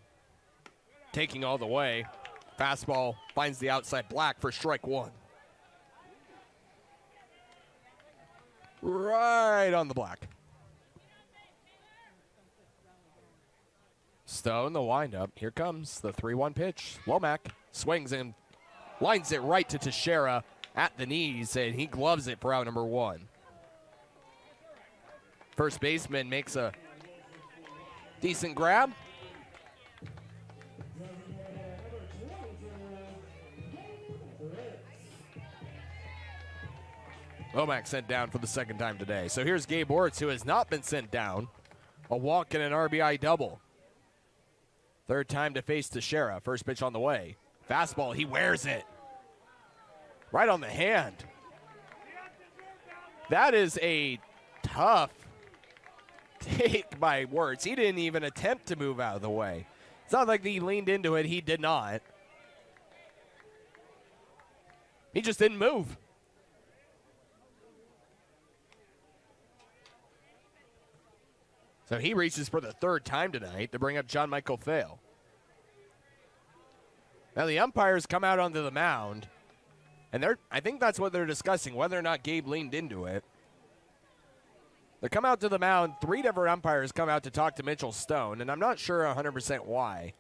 Taking all the way. Fastball finds the outside black for strike 1. Right on the black. Stone, the windup. Here comes the 3-1 pitch. Lomack swings and lines it right to Teixeira at the knees, and he gloves it for out number 1. First baseman makes a decent grab. Lomack sent down for the second time today. So here's Gabe Wirtz, who has not been sent down. A walk and an RBI double. Third time to face Teixeira. First pitch on the way. Fastball, he wears it. Right on the hand. That is a tough take by Wirtz. He didn't even attempt to move out of the way. It's not like he leaned into it. He did not. He just didn't move. So he reaches for the third time tonight to bring up John Michael Fail. Now the umpires come out onto the mound, and I think that's what they're discussing, whether or not Gabe leaned into it. They come out to the mound, 3 different umpires come out to talk to Mitchell Stone, and I'm not sure 100% why.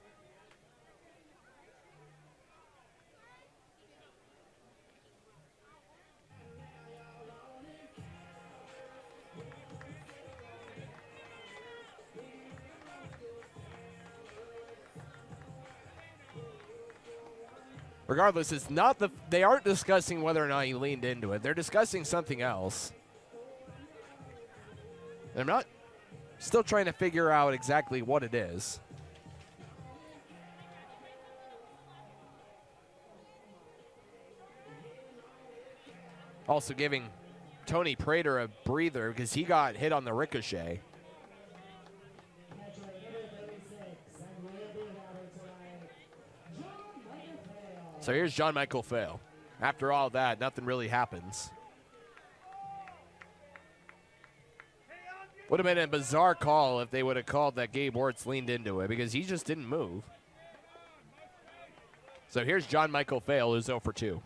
Regardless, it's not they aren't discussing whether or not he leaned into it. They're discussing something else. I'm not still trying to figure out exactly what it is. Also giving Tony Prater a breather because he got hit on the ricochet. So here's John Michael Fail. After all that, nothing really happens. Would have been a bizarre call if they would have called that Gabe Wirtz leaned into it because he just didn't move. So here's John Michael Fail, who's 0 for 2.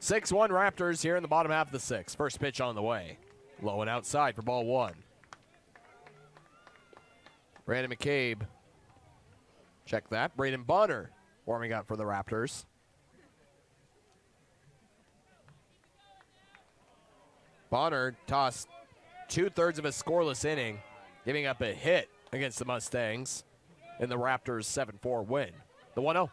(6-1) Raptors here in the bottom half of the sixth. First pitch on the way. Low and outside for ball 1. Brandon McCabe. Check that. Braden Bonner warming up for the Raptors. Bonner tossed 2/3 of a scoreless inning, giving up a hit against the Mustangs in the Raptors' 7-4 win. The 1-0.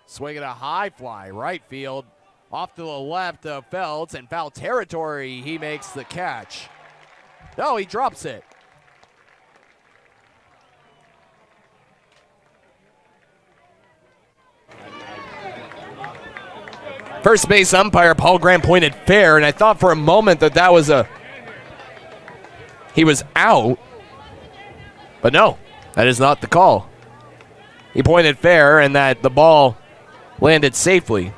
Swinging a high fly, right field. Off to the left of Feltz, and foul territory, he makes the catch. No, he drops it. First base umpire Paul Graham pointed fair, and I thought for a moment that was he was out. But no, that is not the call. He pointed fair and that the ball landed safely.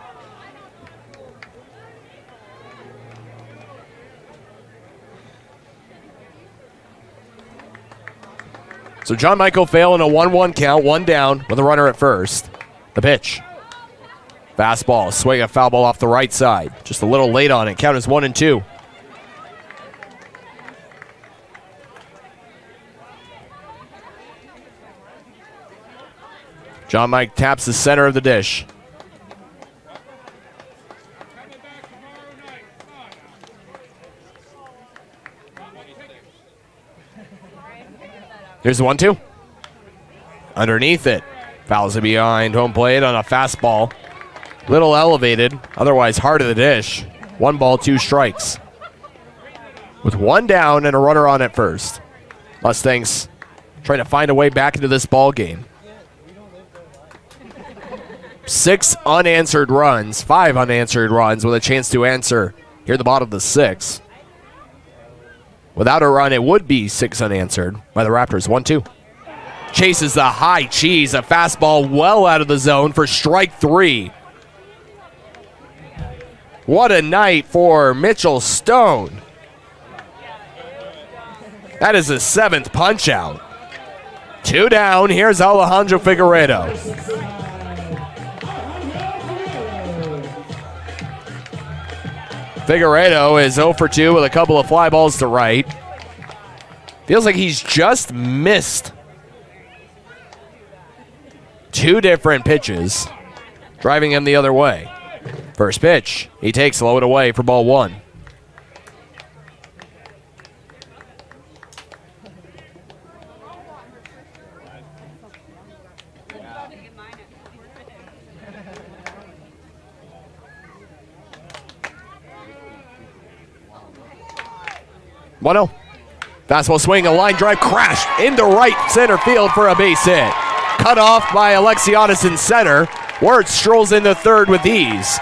So John Michael failing a 1-1 count, one down with a runner at first. The pitch. Fastball, swing a foul ball off the right side. Just a little late on it. Count is 1-2. John Mike taps the center of the dish. Here's the 1-2. Underneath it. Fouls it behind home plate on a fastball. Little elevated, otherwise hard of the dish. 1 ball, 2 strikes. With 1 down and a runner on at first. Mustangs trying to find a way back into this ball game. 6 unanswered runs, 5 unanswered runs with a chance to answer here at the bottom of the 6th. Without a run, it would be 6 unanswered by the Raptors. 1-2. Chases the high cheese, a fastball well out of the zone for strike 3. What a night for Mitchell Stone. That is his 7th punch out. 2 down, here's Alejandro Figueredo. Figueredo is 0 for 2 with a couple of fly balls to right. Feels like he's just missed 2 different pitches, driving him the other way. First pitch, he takes low and away for ball 1. One-0. Fastball swing, a line drive, crashed into right center field for a base hit. Cut off by Alexiadis in center. Wirtz strolls into third with ease.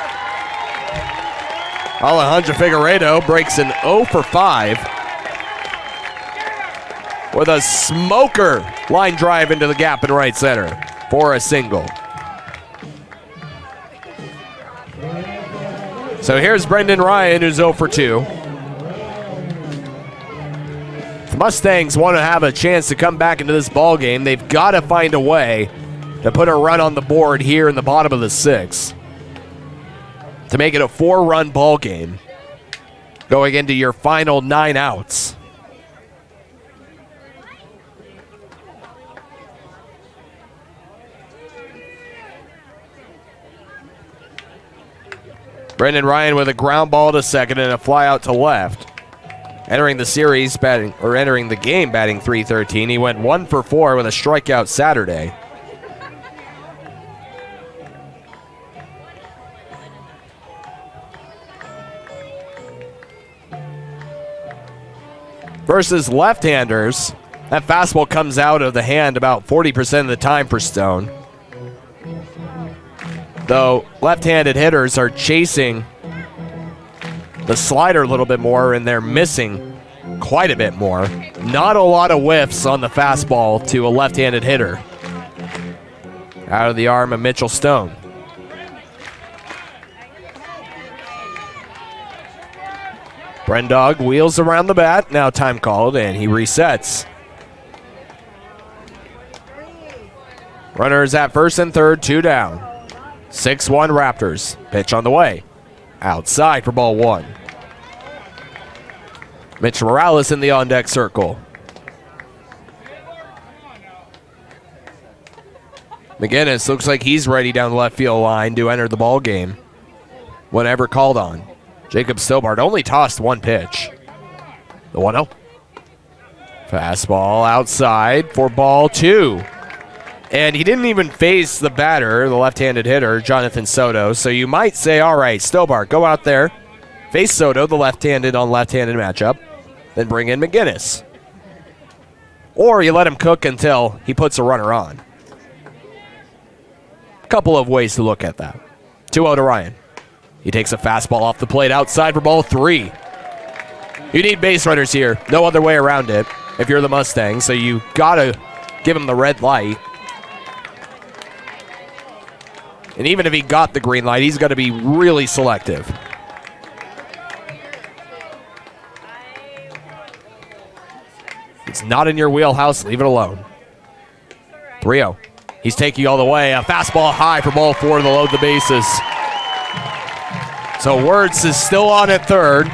Alejandro Figueredo breaks an 0 for 5 with a smoker line drive into the gap in right center for a single. So here's Brendan Ryan, who's 0 for 2. The Mustangs want to have a chance to come back into this ball game. They've got to find a way to put a run on the board here in the bottom of the 6th to make it a 4-run ball game going into your final 9 outs. Brendan Ryan with a ground ball to second and a fly out to left. Entering the game batting .313. He went 1 for 4 with a strikeout Saturday. Versus left-handers, that fastball comes out of the hand about 40% of the time for Stone. Though left-handed hitters are chasing the slider a little bit more, and they're missing quite a bit more. Not a lot of whiffs on the fastball to a left-handed hitter. Out of the arm of Mitchell Stone. Brendog wheels around the bat. Now time called, and he resets. Runners at first and third, 2 down. 6-1 Raptors. Pitch on the way. Outside for ball 1. Mitch Morales in the on-deck circle. McGinnis looks like he's ready down the left field line to enter the ball game whenever called on. Jacob Stobart only tossed 1 pitch. The 1-0. Fastball outside for ball 2. And he didn't even face the batter, the left-handed hitter, Jonathan Soto. So you might say, all right, Stobart, go out there, face Soto, the left-handed on left-handed matchup, then bring in McGinnis. Or you let him cook until he puts a runner on. Couple of ways to look at that. 2-0 to Ryan. He takes a fastball off the plate outside for ball 3. You need base runners here. No other way around it if you're the Mustangs. So you got to give him the red light. And even if he got the green light, he's got to be really selective. It's not in your wheelhouse. Leave it alone. Rio, he's taking all the way. A fastball high for ball 4 to load the bases. So Wirtz is still on at third.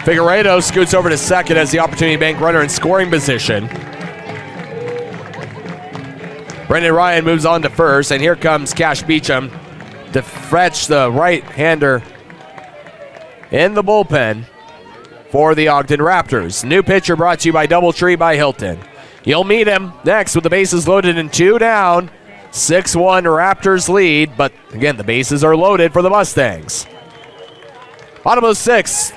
Figueredo scoots over to second as the opportunity bank runner in scoring position. Brendan Ryan moves on to first, and here comes Cash Beecham to fetch the right-hander in the bullpen for the Ogden Raptors. New pitcher brought to you by Doubletree by Hilton. You'll meet him next with the bases loaded and 2 down. 6-1 Raptors lead, but again, the bases are loaded for the Mustangs. Bottom of the 6th,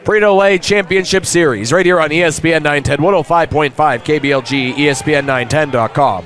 Frito-Lay Championship Series, right here on ESPN 910, 105.5 KBLG, ESPN910.com.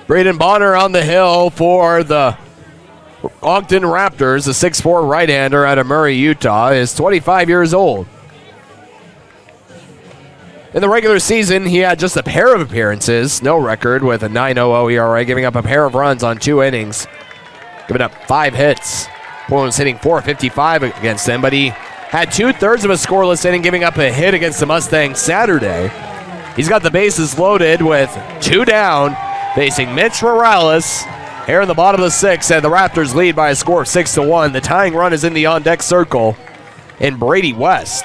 Braden Bonner on the hill for the Ogden Raptors, the 6'4 right-hander out of Murray, Utah, is 25 years old. In the regular season, he had just a pair of appearances, no record, with a 9.00 ERA, giving up a pair of runs on 2 innings, giving up 5 hits. Portland was hitting .455 against him, but he had 2/3 of a scoreless inning, giving up a hit against the Mustangs Saturday. He's got the bases loaded with 2 down, facing Mitch Morales here in the bottom of the 6th, and the Raptors lead by a score of 6-1. The tying run is in the on-deck circle in Brady West.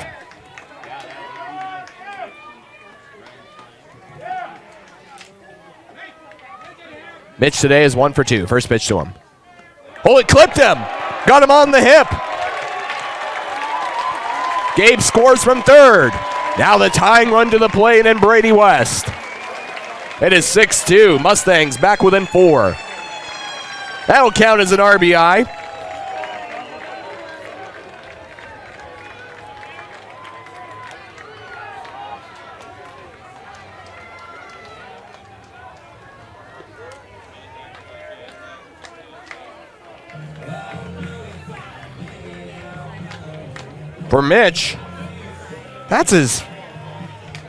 Mitch today is 1 for 2. First pitch to him. Oh, it clipped him. Got him on the hip. Gabe scores from third. Now the tying run to the plate in Brady West. It is 6-2. Mustangs back within 4. That'll count as an RBI. For Mitch, that's his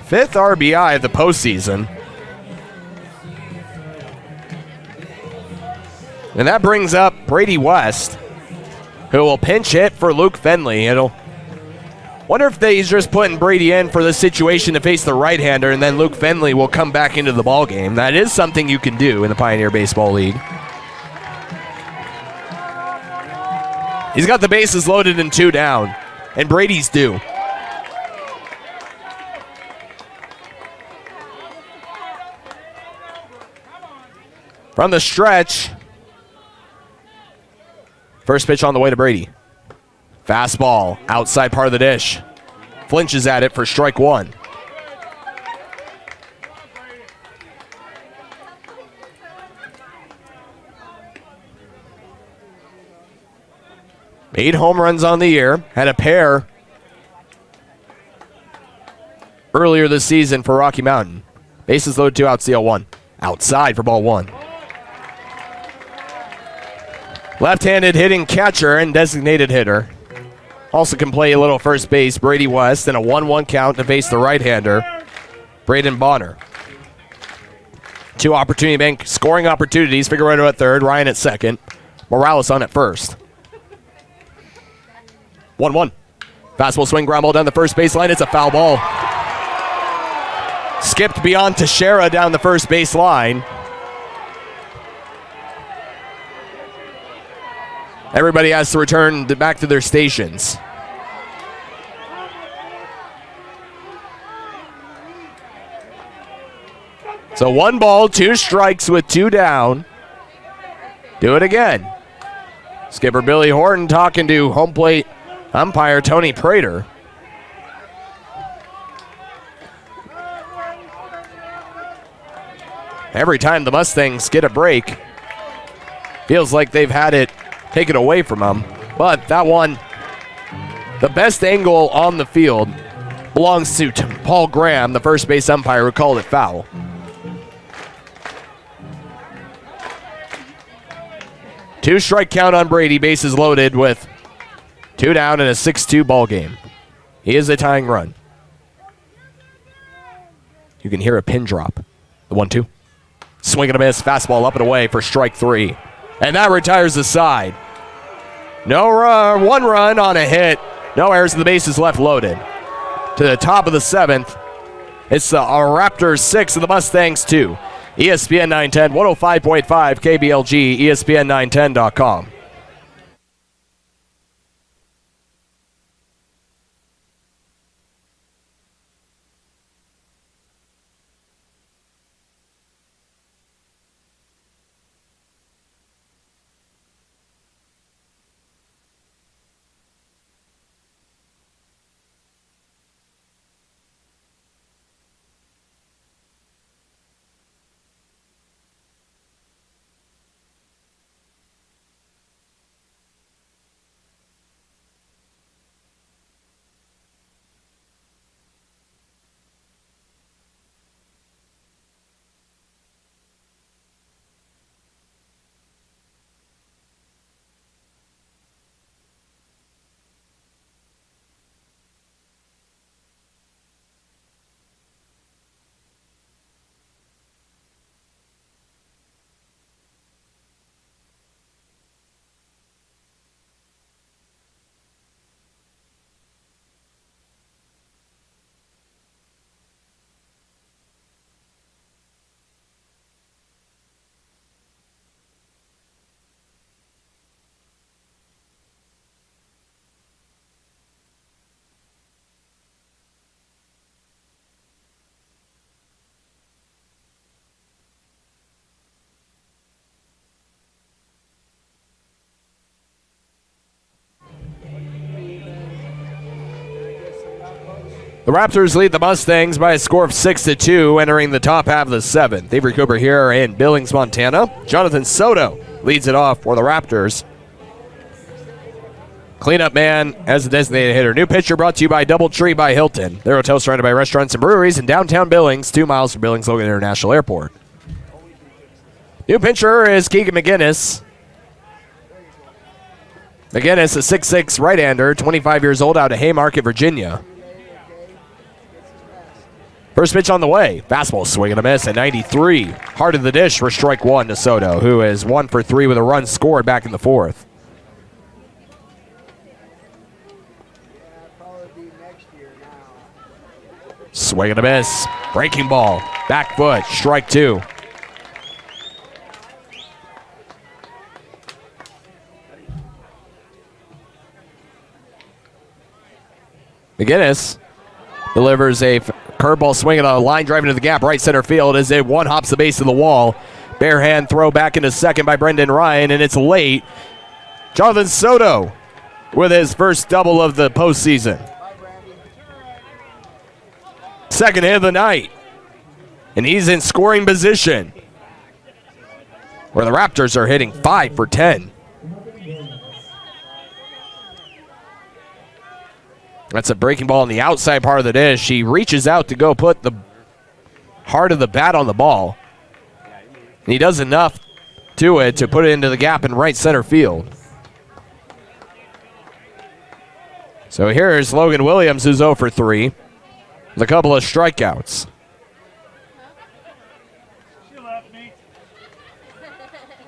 5th RBI of the postseason. And that brings up Brady West, who will pinch hit for Luke Fenley. Wonder if he's just putting Brady in for the situation to face the right-hander, and then Luke Fenley will come back into the ballgame. That is something you can do in the Pioneer Baseball League. He's got the bases loaded and 2 down, and Brady's due. From the stretch, first pitch on the way to Brady. Fastball, outside part of the dish. Flinches at it for strike 1. Eight home runs on the year. Had a pair earlier this season for Rocky Mountain. Bases loaded, 2 outs, steal 1. Outside for ball 1. Left-handed hitting catcher and designated hitter. Also can play a little first base, Brady West, and a 1-1 count to face the right-hander. Braden Bonner. 2 Opportunity Bank scoring opportunities. Figueroa at third, Ryan at second, Morales on at first. 1-1. Fastball swing, ground ball down the first baseline. It's a foul ball. Skipped beyond Teixeira down the first baseline. Everybody has to return back to their stations. So 1 ball, 2 strikes with 2 down. Do it again. Skipper Billy Horton talking to home plate umpire Tony Prater. Every time the Mustangs get a break, feels like they've had it taken away from them. But that one, the best angle on the field, belongs to Paul Graham, the first base umpire, who called it foul. Two strike count on Brady, bases loaded with 2 down in a 6-2 ball game. He is a tying run. You can hear a pin drop. The 1-2. Swing and a miss, fastball up and away for strike 3. And that retires the side. No run, 1 run on a hit. No errors, and the bases left loaded. To the top of the 7th, it's the Raptors 6 and the Mustangs 2. ESPN 910, 105.5 KBLG, ESPN910.com. The Raptors lead the Mustangs by a score of 6-2, entering the top half of the 7th. Avery Cooper here in Billings, Montana. Jonathan Soto leads it off for the Raptors. Cleanup man as the designated hitter. New pitcher brought to you by Doubletree by Hilton. Their hotel surrounded by restaurants and breweries in downtown Billings, 2 miles from Billings Logan International Airport. New pitcher is Keegan McGinnis. McGinnis, a 6'6" right-hander, 25 years old, out of Haymarket, Virginia. First pitch on the way. Fastball swing and a miss at 93. Heart of the dish for strike 1 to Soto, who is 1 for 3 with a run scored back in the 4th. Swing and a miss. Breaking ball. Back foot. Strike 2. McGinnis delivers a curveball swinging on a line driving to the gap, right center field as it one hops the base of the wall. Bare hand throw back into second by Brendan Ryan, and it's late. Jonathan Soto with his first double of the postseason. Second hit of the night. And he's in scoring position, where the Raptors are hitting 5 for 10. That's a breaking ball on the outside part of the dish. He reaches out to go put the heart of the bat on the ball. And he does enough to it to put it into the gap in right center field. So here's Logan Williams, who's 0 for 3 with a couple of strikeouts.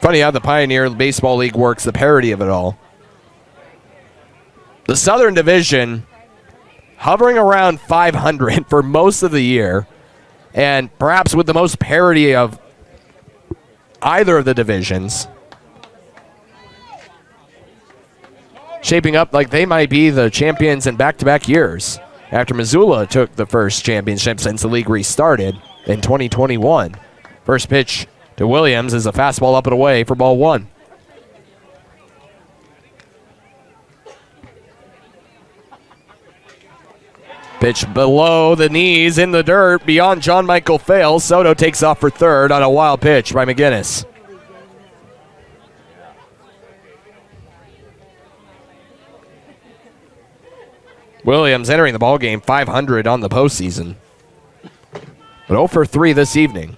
Funny how the Pioneer Baseball League works, the parity of it all. The Southern Division hovering around 500 for most of the year, and perhaps with the most parity of either of the divisions. Shaping up like they might be the champions in back-to-back years after Missoula took the first championship since the league restarted in 2021. First pitch to Williams is a fastball up and away for ball one. Pitch below the knees in the dirt beyond John Michael Fales. Soto takes off for third on a wild pitch by McGinnis. Williams entering the ballgame 500 on the postseason, but 0 for 3 this evening.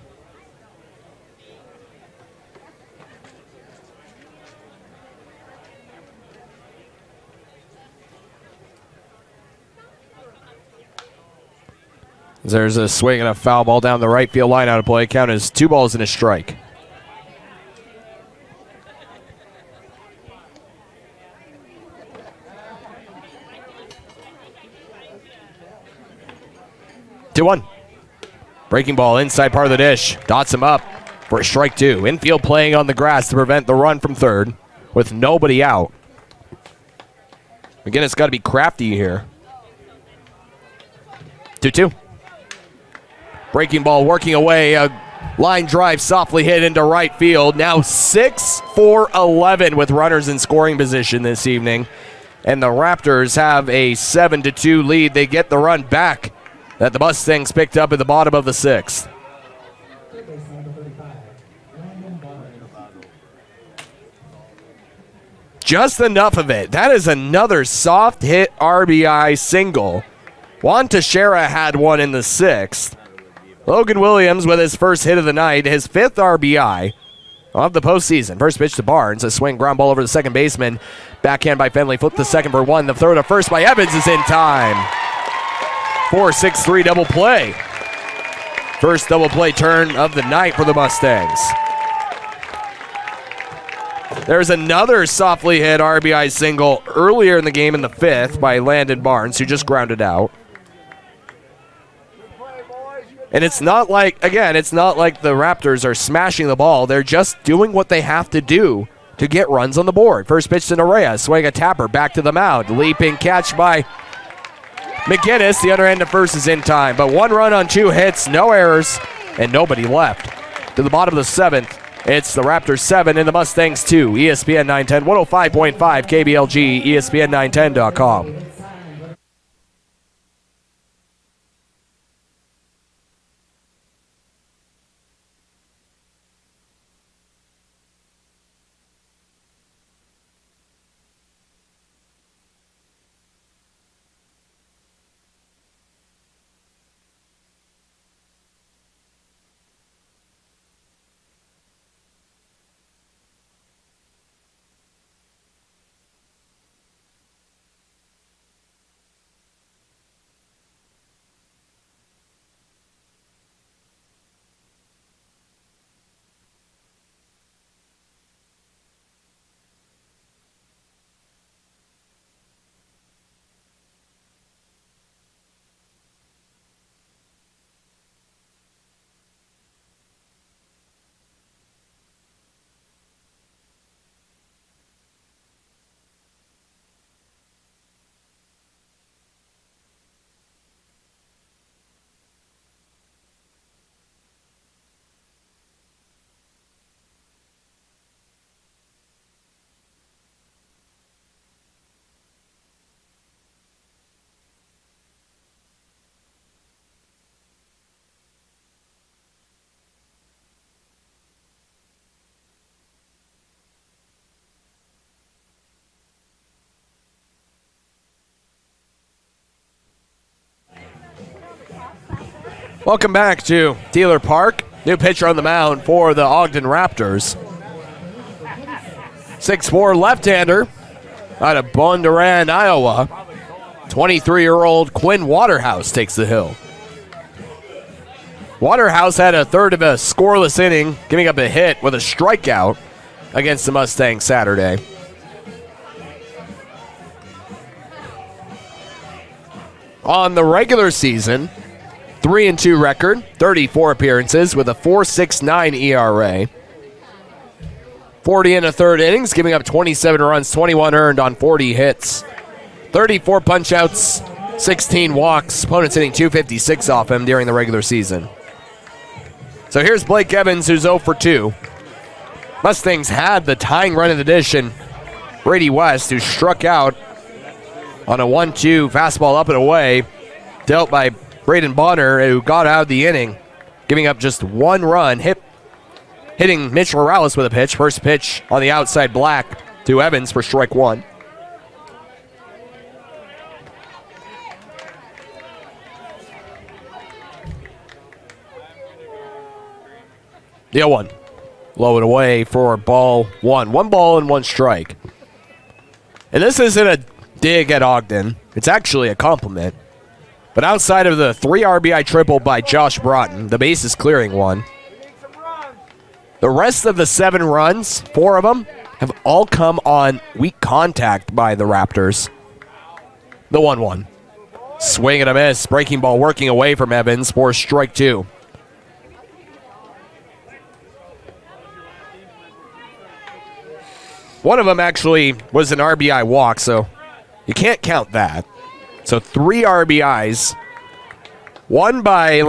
There's a swing and a foul ball down the right field line out of play. Count is 2 balls and a strike. Two one. Breaking ball inside part of the dish. Dots him up for a strike 2. Infield playing on the grass to prevent the run from third with nobody out. Again, it's got to be crafty here. 2-2. Breaking ball working away. A line drive softly hit into right field. Now 6 for 11 with runners in scoring position this evening. And the Raptors have a 7-2 lead. They get the run back that the Mustangs picked up at the bottom of the 6th. Just enough of it. That is another soft hit RBI single. Juan Teixeira had one in the 6th. Logan Williams with his first hit of the night, his 5th RBI of the postseason. First pitch to Barnes, a swing ground ball over the second baseman. Backhand by Fenley, flip the second for 1. The throw to first by Evans is in time. 4-6-3 double play. First double play turn of the night for the Mustangs. There's another softly hit RBI single earlier in the game in the 5th by Landon Barnes, who just grounded out. And it's not like the Raptors are smashing the ball. They're just doing what they have to do to get runs on the board. First pitch to Nerea, swing a tapper, back to the mound. Leaping catch by McGinnis. The other end of first is in time, but 1 run on 2 hits, no errors, and nobody left. To the bottom of the 7th, it's the Raptors 7 and the Mustangs 2. ESPN 910, 105.5 KBLG, ESPN910.com. Welcome back to Dealer Park. New pitcher on the mound for the Ogden Raptors. 6'4" left-hander out of Bondurant, Iowa. 23-year-old Quinn Waterhouse takes the hill. Waterhouse had a third of a scoreless inning, giving up a hit with a strikeout. against the Mustangs Saturday. On the regular season, 3-2 record, 34 appearances with a 4.69 ERA. 40 in the third innings, giving up 27 runs, 21 earned on 40 hits. 34 punch-outs, 16 walks. Opponents hitting .256 off him during the regular season. So here's Blake Evans, who's 0 for 2. Mustangs had the tying run of the dish, and Brady West, who struck out on a 1-2 fastball up and away, dealt by Braden Bonner, who got out of the inning, giving up just one run, hitting Mitch Morales with a pitch. First pitch on the outside black to Evans for strike one. The 0-1. Low and away for ball one. 1 ball and 1 strike. And this isn't a dig at Ogden. It's actually a compliment. But outside of the 3 RBI triple by Josh Broughton, the bases clearing one, the rest of the 7 runs, 4 of them, have all come on weak contact by the Raptors. The 1-1. Swing and a miss. Breaking ball working away from Evans for strike 2. One of them actually was an RBI walk, so you can't count that. So 3 RBIs, 1 by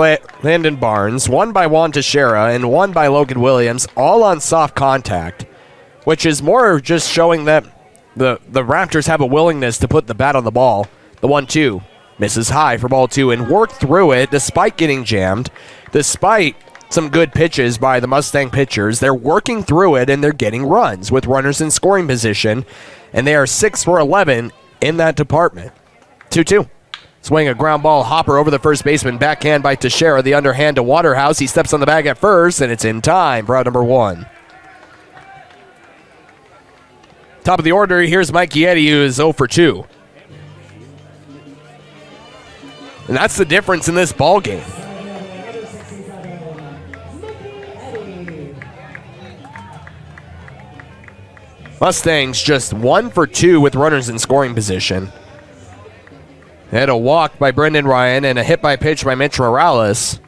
Landon Barnes, 1 by Juan Teixeira, and 1 by Logan Williams, all on soft contact, which is more just showing that the Raptors have a willingness to put the bat on the ball. The 1-2 misses high for ball 2 and work through it despite getting jammed, despite some good pitches by the Mustang pitchers. They're working through it and they're getting runs with runners in scoring position, and they are 6 for 11 in that department. 2-2. Swing a ground ball hopper over the first baseman. Backhand by Teixeira. The underhand to Waterhouse. He steps on the bag at first, and it's in time for out number 1. Top of the order, here's Mike Giedi, who is 0 for 2. And that's the difference in this ball game. Mustangs just 1 for 2 with runners in scoring position. They had a walk by Brendan Ryan and a hit by pitch by Mitch Morales.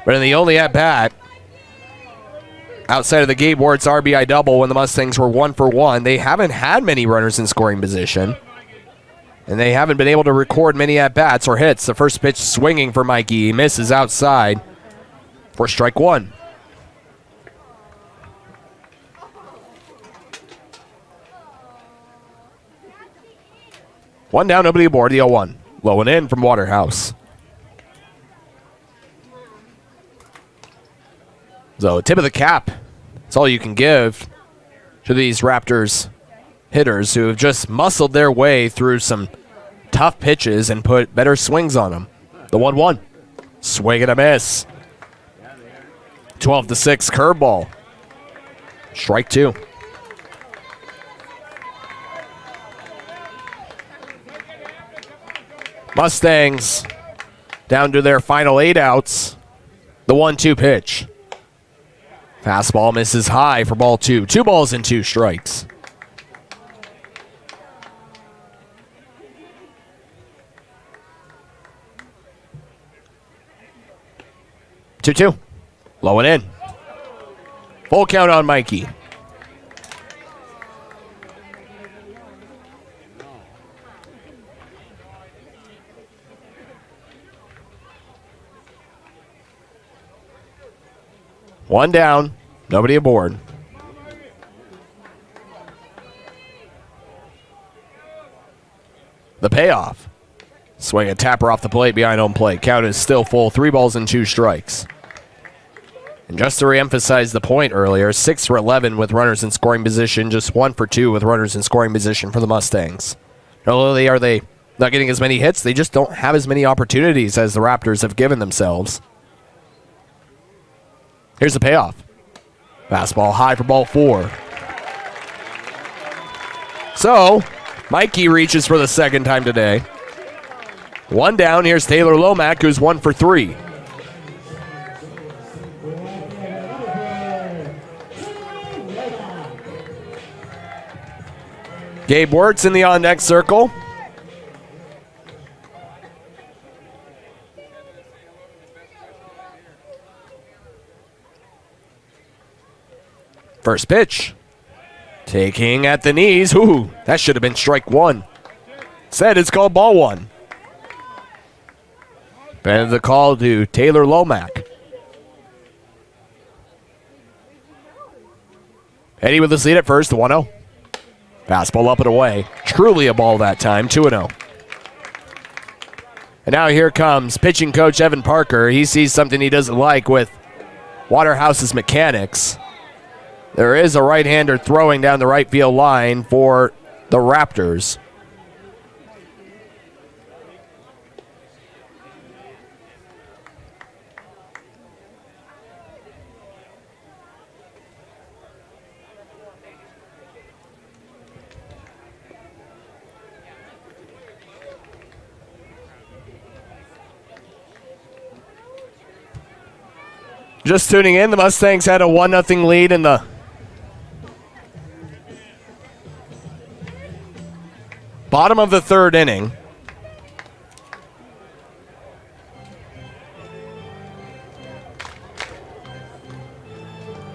But in the only at-bat, outside of the Gabe Wertz RBI double when the Mustangs were 1 for 1, they haven't had many runners in scoring position. And they haven't been able to record many at-bats or hits. The first pitch swinging for Mikey. He misses outside for strike 1. One down, nobody aboard, the 0-1. Low and in from Waterhouse. So, tip of the cap. That's all you can give to these Raptors hitters who have just muscled their way through some tough pitches and put better swings on them. The 1-1. Swing and a miss. 12-6 curveball. Strike 2. Mustangs down to their final 8 outs. The 1-2 pitch. Fastball misses high for ball 2. 2 balls and 2 strikes. Two. Low and in. Full count on Mikey. One down, nobody aboard. The payoff. Swing a tapper off the plate behind home plate. Count is still full. 3 balls and 2 strikes. And just to reemphasize the point earlier, 6 for 11 with runners in scoring position, just 1 for 2 with runners in scoring position for the Mustangs. Not only are they not getting as many hits, they just don't have as many opportunities as the Raptors have given themselves. Here's the payoff. Fastball high for ball 4. So, Mikey reaches for the second time today. One down. Here's Taylor Lomack, who's 1 for 3. Gabe Wirtz in the on-deck circle. First pitch. Taking at the knees. Ooh, that should have been strike one. Said it's called ball one. And the call to Taylor Lomack. Eddie with the lead at first, 1-0. Fastball up and away. Truly a ball that time, 2-0. And now here comes pitching coach Evan Parker. He sees something he doesn't like with Waterhouse's mechanics. There is a right-hander throwing down the right field line for the Raptors. Just tuning in, the Mustangs had a 1-0 lead in the bottom of the third inning.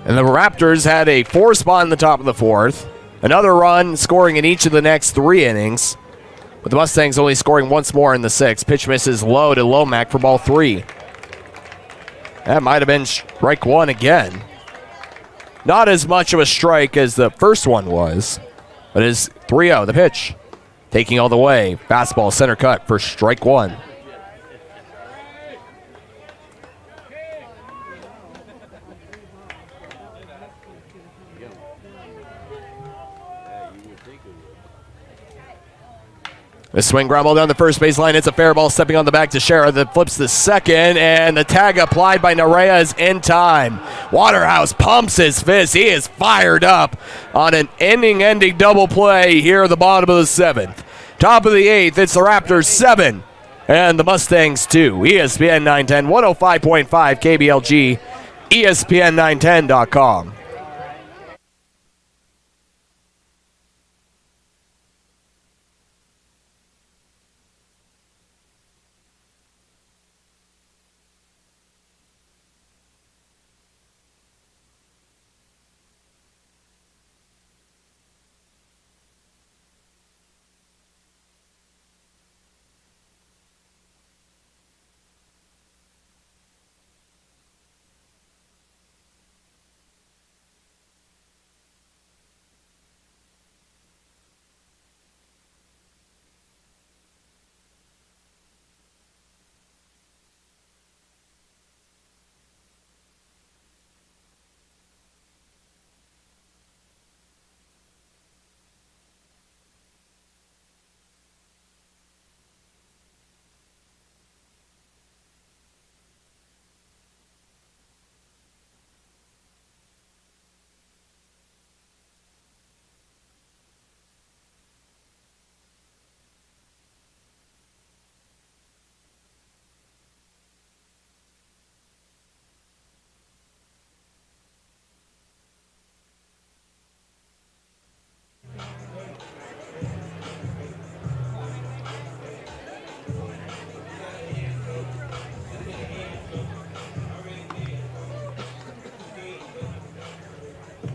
And the Raptors had a 4 spot in the top of the fourth. Another run scoring in each of the next 3 innings. With the Mustangs only scoring once more in the 6th. Pitch misses low to Lomack for ball 3. That might have been strike one again. Not as much of a strike as the first one was, but it is 3-0, the pitch. Taking all the way, fastball center cut for strike one. The swing ground ball down the first baseline. It's a fair ball stepping on the back to Shara that flips the second, and the tag applied by Nerea is in time. Waterhouse pumps his fist. He is fired up on an inning-ending double play here at the bottom of the 7th. Top of the 8th, it's the Raptors 7 and the Mustangs 2. ESPN 910, 105.5 KBLG, ESPN910.com.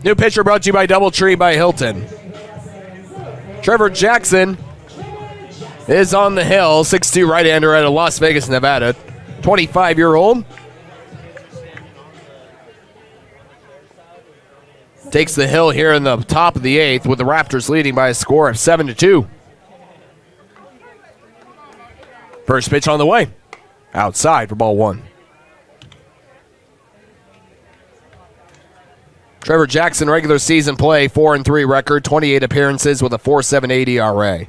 New pitcher brought to you by Doubletree by Hilton. Trevor Jackson is on the hill, 6'2" right-hander out of Las Vegas, Nevada, 25-year-old. Takes the hill here in the top of the 8th with the Raptors leading by a score of 7-2. First pitch on the way. Outside for ball 1. Trevor Jackson, regular season play, 4-3 record, 28 appearances with a 4.78 ERA.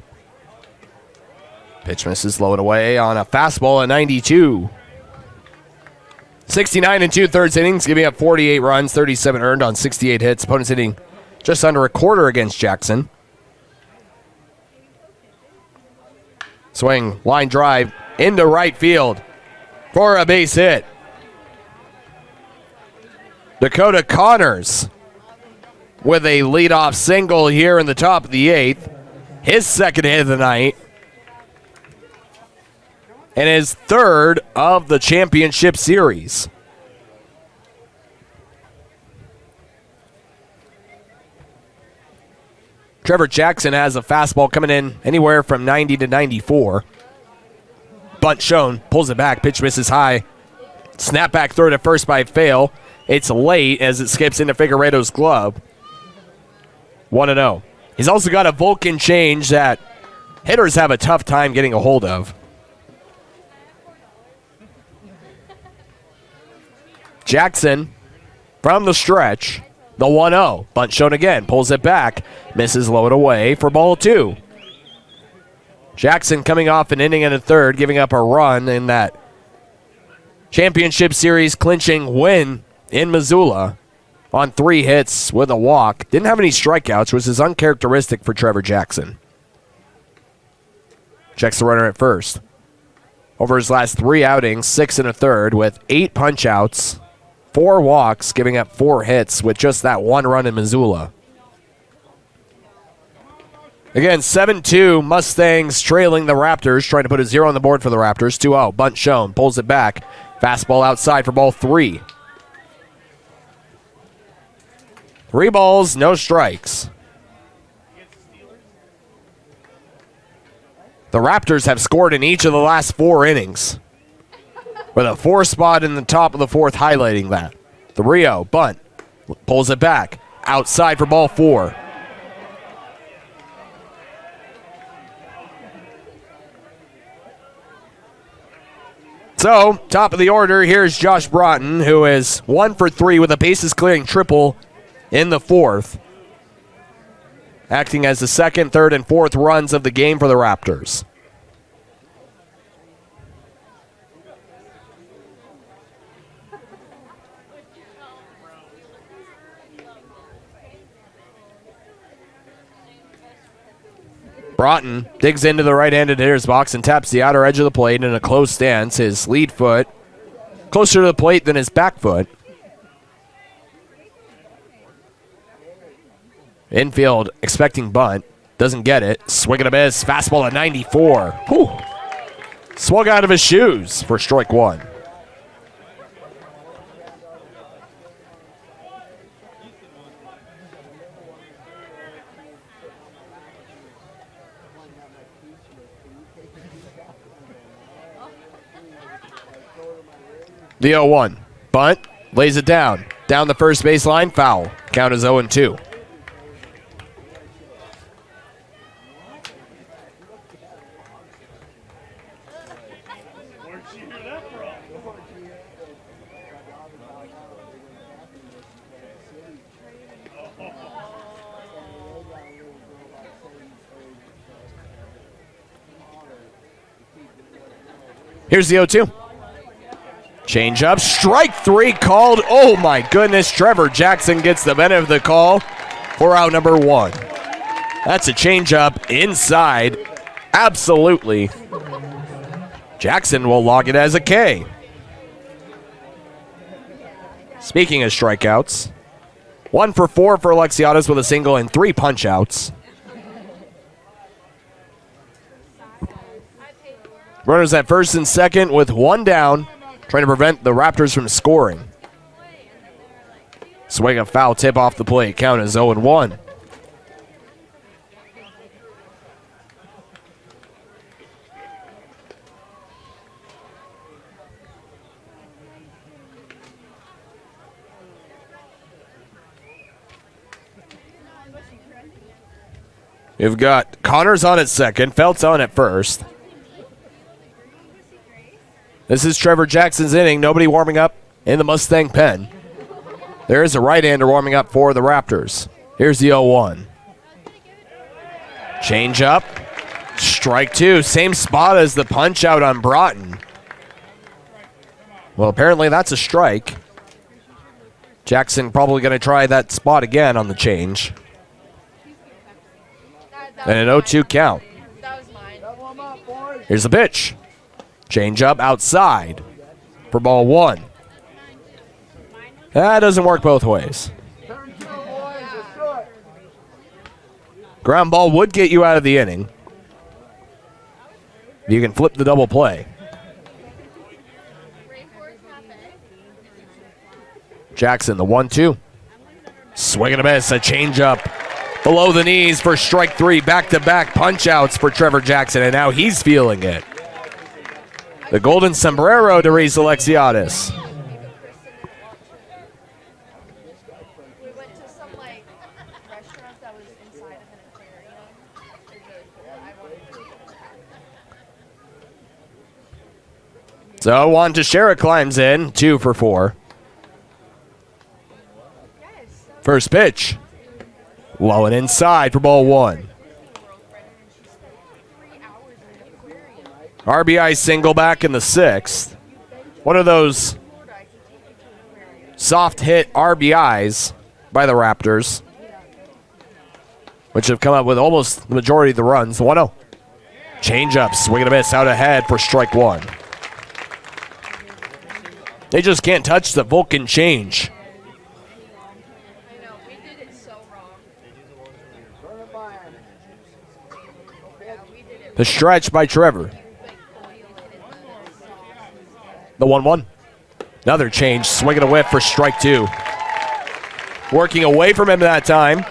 Pitch misses low and away on a fastball at 92. 69 and 2/3 innings, giving up 48 runs, 37 earned on 68 hits. Opponents hitting just under a quarter against Jackson. Swing, line drive into right field for a base hit. Dakota Connors with a leadoff single here in the top of the 8th. his second hit of the night, and his third of the championship series. Trevor Jackson has a fastball coming in anywhere from 90 to 94. Bunt shown, pulls it back, pitch misses high. Snap back throw to first by Fail. It's late as it skips into Figueredo's glove. 1-0. He's also got a Vulcan change that hitters have a tough time getting a hold of. Jackson from the stretch. The 1-0. Bunt shown again. Pulls it back. Misses low and away for ball 2. Jackson coming off an inning and a third, giving up a run in that championship series clinching win in Missoula on 3 hits with a walk. Didn't have any strikeouts, which is uncharacteristic for Trevor Jackson. Checks the runner at first. Over his last 3 outings, 6 and a third with 8 punch-outs, 4 walks, giving up 4 hits with just that 1 run in Missoula. Again, 7-2, Mustangs trailing the Raptors, trying to put a 0 on the board for the Raptors. 2-0, bunt shown, pulls it back. Fastball outside for ball 3. 3 balls, no strikes. The Raptors have scored in each of the last 4 innings, with a 4 spot in the top of the 4th highlighting that. 3-0, bunt, pulls it back. Outside for ball 4. So, top of the order, here's Josh Broughton, who is 1 for 3 with a bases-clearing triple in the 4th, acting as the 2nd, 3rd, and 4th runs of the game for the Raptors. Broughton digs into the right-handed hitter's box and taps the outer edge of the plate in a close stance. His lead foot closer to the plate than his back foot. Infield expecting bunt. Doesn't get it. Swing and a miss. Fastball at 94. Whew. Swung out of his shoes for strike 1. The 0-1. Bunt. Lays it down. Down the first baseline. Foul. Count is 0-2. Here's the 0-2. Change up, strike 3 called. Oh my goodness, Trevor Jackson gets the benefit of the call for out number 1. That's a change up inside. Absolutely. Jackson will log it as a K. Speaking of strikeouts, 1 for 4 for Alexiadis with a single and 3 punch outs. Runners at first and second with 1 down, trying to prevent the Raptors from scoring. Swing a foul tip off the plate. Count is 0-1. You've got Connors on at second, Feltz on at first. This is Trevor Jackson's inning. Nobody warming up in the Mustang pen. There is a right-hander warming up for the Raptors. Here's the 0-1. Change up. Strike 2. Same spot as the punch out on Broughton. Well, apparently that's a strike. Jackson probably going to try that spot again on the change. And an 0-2 count. Here's the pitch. Change up outside for ball 1. That doesn't work both ways. Ground ball would get you out of the inning. You can flip the double play. Jackson, the 1-2. Swing and a miss, a changeup below the knees for strike 3. Back-to-back punch-outs for Trevor Jackson, and now he's feeling it. The golden sombrero to Reese Alexiadis. We went to some restaurant that was inside of an aquarium. It was really cool. I wanted to. So Juan Teixeira climbs in, 2 for 4. First pitch. Low and inside for ball 1. RBI single back in the 6th. One of those soft hit RBIs by the Raptors, which have come up with almost the majority of the runs. 1-0. Change-up, swing and a miss out ahead for strike 1. They just can't touch the Vulcan change. The stretch by Trevor. The 1-1. Another change, swing and a whiff for strike 2. Working away from him that time.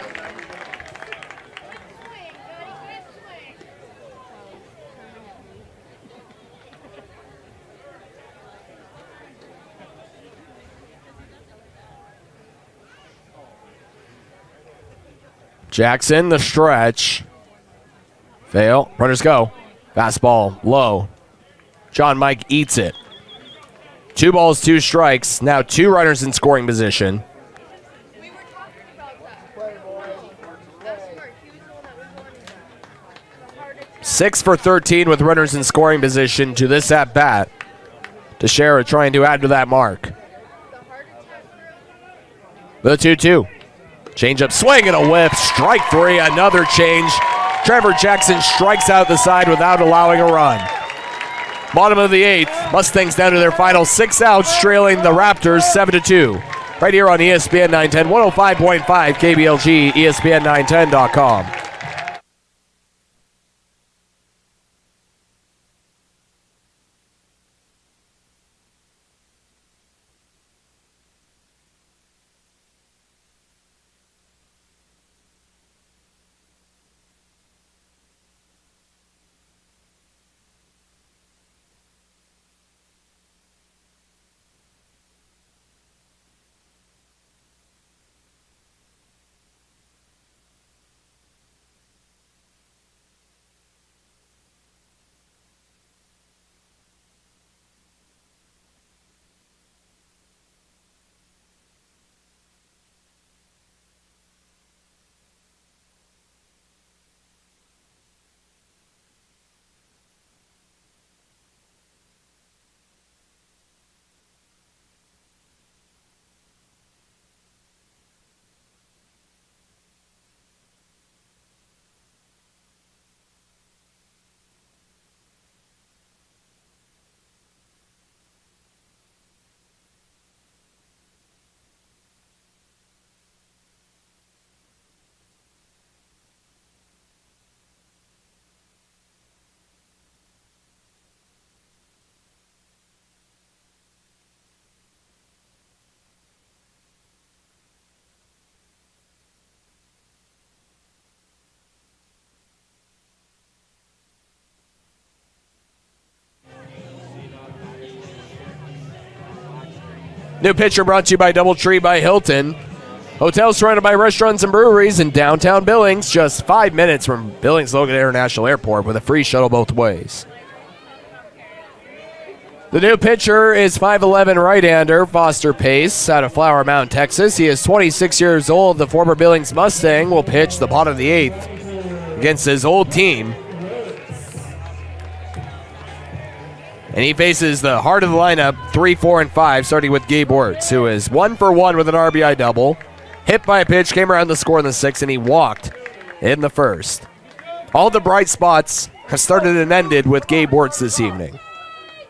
Jackson, the stretch. Fail. Runners go. Fastball low. John Mike eats it. 2 balls, 2 strikes. Now 2 runners in scoring position. We were talking about that. That's smart. He was the one that was wanting that. 6 for 13 with runners in scoring position to this at bat. Teixeira trying to add to that mark. The 2-2. Change up, swing and a whiff. Strike 3. Another change. Trevor Jackson strikes out the side without allowing a run. Bottom of the 8th, Mustangs down to their final 6 outs, trailing the Raptors 7-2. Right here on ESPN 910, 105.5 KBLG, ESPN910.com. New pitcher brought to you by Doubletree by Hilton. Hotels surrounded by restaurants and breweries in downtown Billings, just 5 minutes from Billings Logan International Airport with a free shuttle both ways. The new pitcher is 5'11" right-hander Foster Pace out of Flower Mound, Texas. He is 26 years old. The former Billings Mustang will pitch the bottom of the 8th against his old team. And he faces the heart of the lineup, 3, 4, and 5, starting with Gabe Wirtz, who is 1 for 1 with an RBI double. Hit by a pitch, came around the score in the 6th, and he walked in the 1st. All the bright spots have started and ended with Gabe Wirtz this evening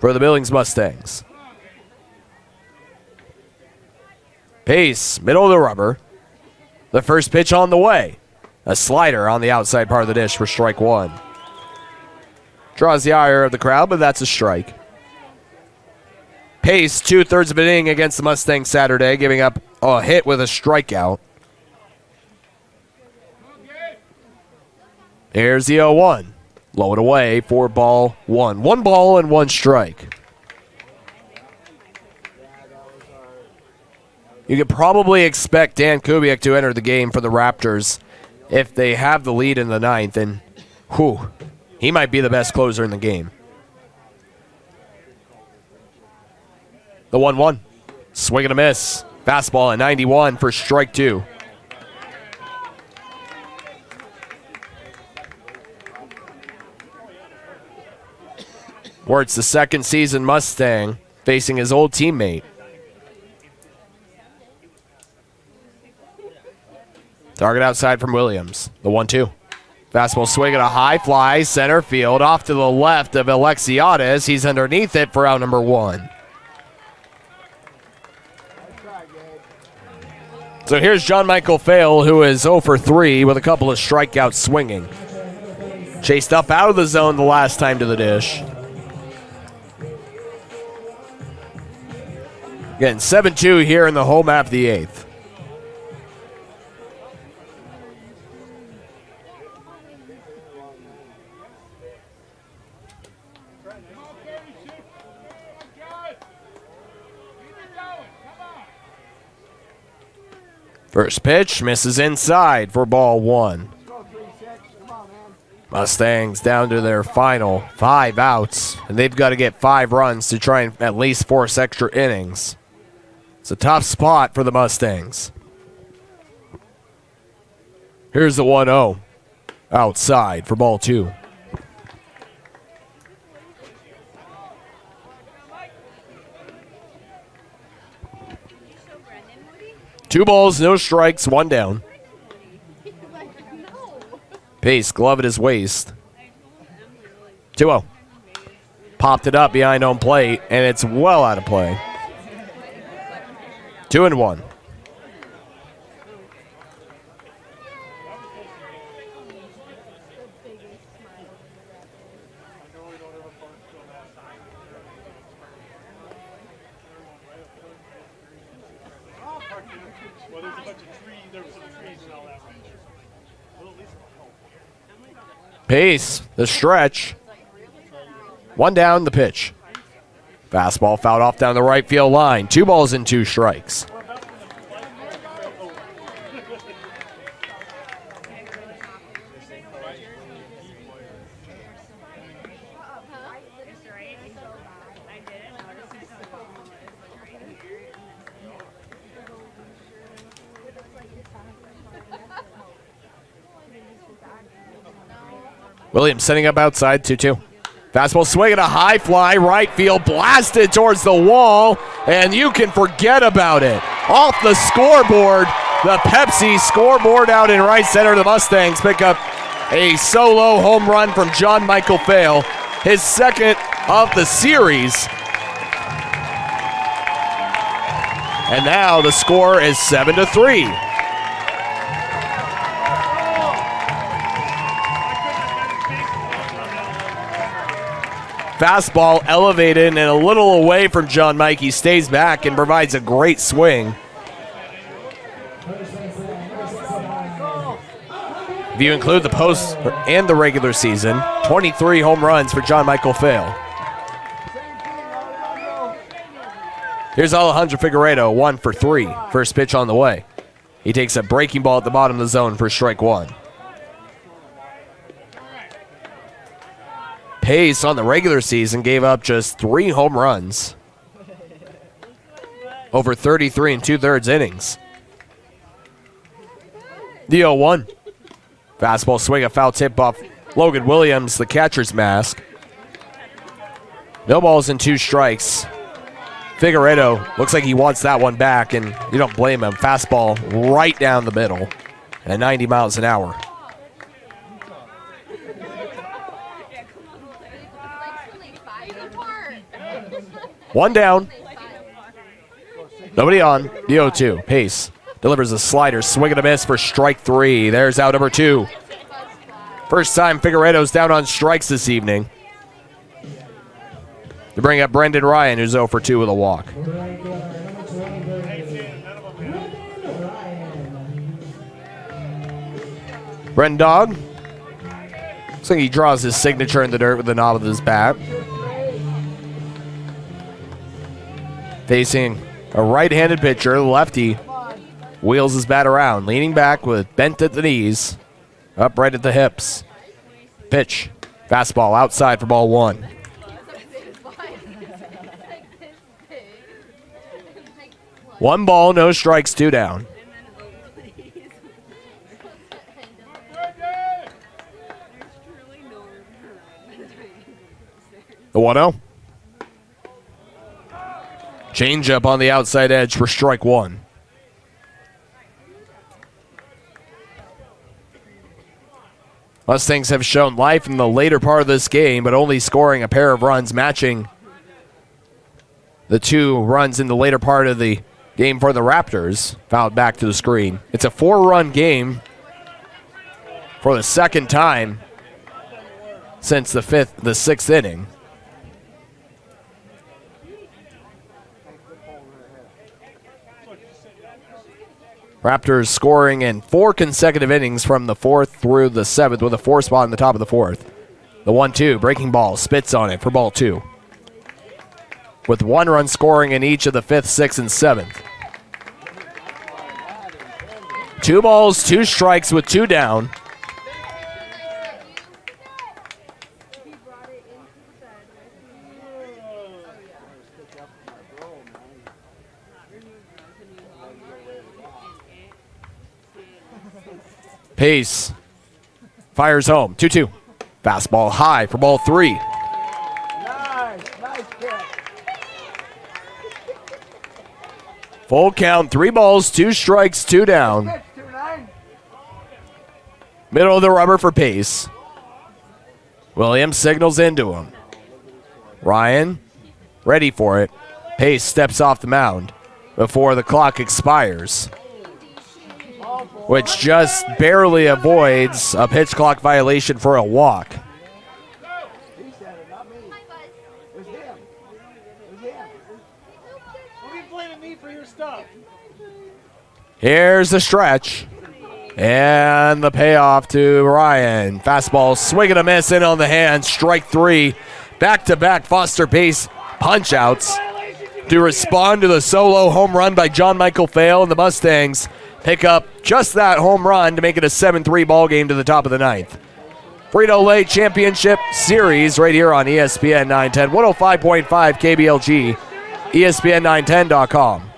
for the Billings Mustangs. Pace, middle of the rubber. The first pitch on the way. A slider on the outside part of the dish for strike one. Draws the ire of the crowd, but that's a strike. Pace, 2/3 of an inning against the Mustangs Saturday, giving up a hit with a strikeout. Here's the 0-1. Low and away for ball one. 1 ball and 1 strike. You could probably expect Dan Kubiak to enter the game for the Raptors if they have the lead in the 9th, and he might be the best closer in the game. The 1-1. Swing and a miss. Fastball at 91 for strike 2. Wertz, the second season Mustang, facing his old teammate. Target outside from Williams. The 1-2. Fastball swing and a high fly, center field, off to the left of Alexiades. He's underneath it for out number 1. So here's John Michael Fail, who is 0 for 3 with a couple of strikeouts swinging. Chased up out of the zone the last time to the dish. Again, 7-2 here in the home half of the 8th. First pitch misses inside for ball 1. Mustangs down to their final 5 outs, and they've got to get 5 runs to try and at least force extra innings. It's a tough spot for the Mustangs. Here's the 1-0 outside for ball 2. Two balls, no strikes, 1 down. Pace, glove at his waist. 2-0. Popped it up behind home plate, and it's well out of play. 2-1. Pace, the stretch. 1 down, the pitch. Fastball fouled off down the right field line. 2 balls and 2 strikes. Williams setting up outside, 2-2. Fastball swing and a high fly, right field, blasted towards the wall, and you can forget about it. Off the scoreboard, the Pepsi scoreboard out in right center. The Mustangs pick up a solo home run from John Michael Fail, his second of the series. And now the score is 7-3. Fastball elevated and a little away from John Mike. He stays back and provides a great swing. If you include the post and the regular season, 23 home runs for John Michael Fail. Here's Alejandro Figueredo, 1 for 3. First pitch on the way. He takes a breaking ball at the bottom of the zone for strike 1. Pace on the regular season gave up just 3 home runs over 33 and 2/3 innings. The 0-1. Fastball swing, a foul tip off Logan Williams, the catcher's mask. No balls and 2 strikes. Figueredo looks like he wants that one back, and you don't blame him. Fastball right down the middle at 90 miles an hour. One down. Nobody on. The 0-2. Pace Delivers a slider, swing and a miss for strike 3. There's out number 2. First time Figueredo's down on strikes this evening. To bring up Brendan Ryan, who's 0 for 2 with a walk. Brendan Dog. Looks like he draws his signature in the dirt with the knob of his bat. Facing a right-handed pitcher, lefty. Wheels his bat around, leaning back with bent at the knees, upright at the hips. Pitch. Fastball outside for ball 1. 1 ball, no strikes, 2 down. The 1-0. Changeup on the outside edge for strike 1. Mustangs have shown life in the later part of this game, but only scoring a pair of runs, matching the 2 runs in the later part of the game for the Raptors. Fouled back to the screen. It's a 4-run game for the second time since the 6th inning. Raptors scoring in 4 consecutive innings from the 4th through the 7th with a 4 spot in the top of the 4th. The 1-2, breaking ball, spits on it for ball 2. With 1 run scoring in each of the 5th, 6th, and 7th. 2 balls, 2 strikes with 2 down. Pace fires home. 2-2. Fastball high for ball 3. Nice catch. Full count, 3 balls, 2 strikes, 2 down. Middle of the rubber for Pace. Williams signals into him. Ryan ready for it. Pace steps off the mound before the clock expires, which just barely avoids a pitch clock violation for a walk. Here's the stretch. And the payoff to Ryan. Fastball, swing and a miss, in on the hand. Strike 3. Back-to-back Foster Pace punch-outs to respond to the solo home run by John Michael Fail, and the Mustangs pick up just that home run to make it a 7-3 ball game to the top of the 9th. Frito-Lay Championship Series right here on ESPN 910, 105.5 KBLG, ESPN910.com.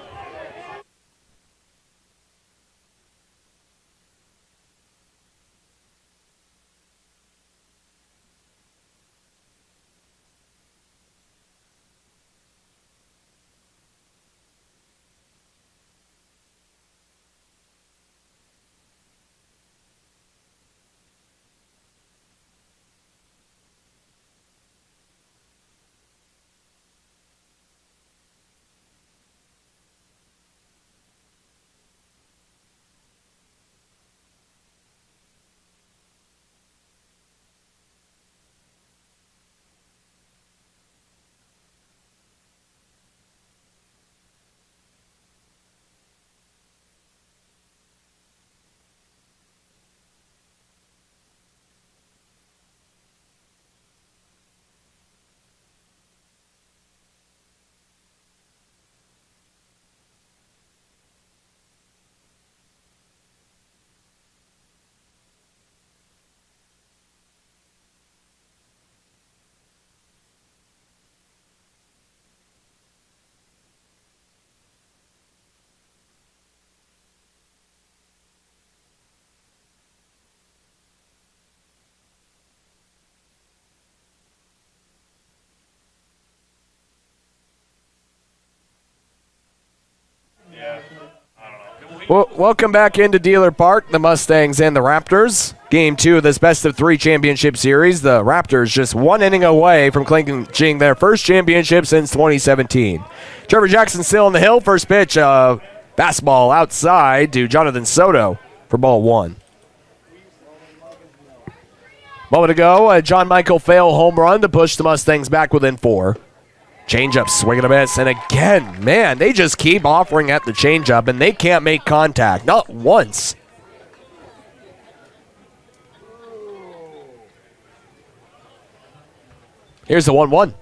Well, welcome back into Dealer Park, the Mustangs and the Raptors. Game 2 of this best-of-3 championship series. The Raptors just 1 inning away from clinching their first championship since 2017. Trevor Jackson still on the hill. First pitch, Fastball outside to Jonathan Soto for ball one. Moment ago, a John Michael Fail home run to push the Mustangs back within 4. Changeup, swing and a miss, and again, man, they just keep offering at the changeup, and they can't make contact, not once. Here's the 1-1.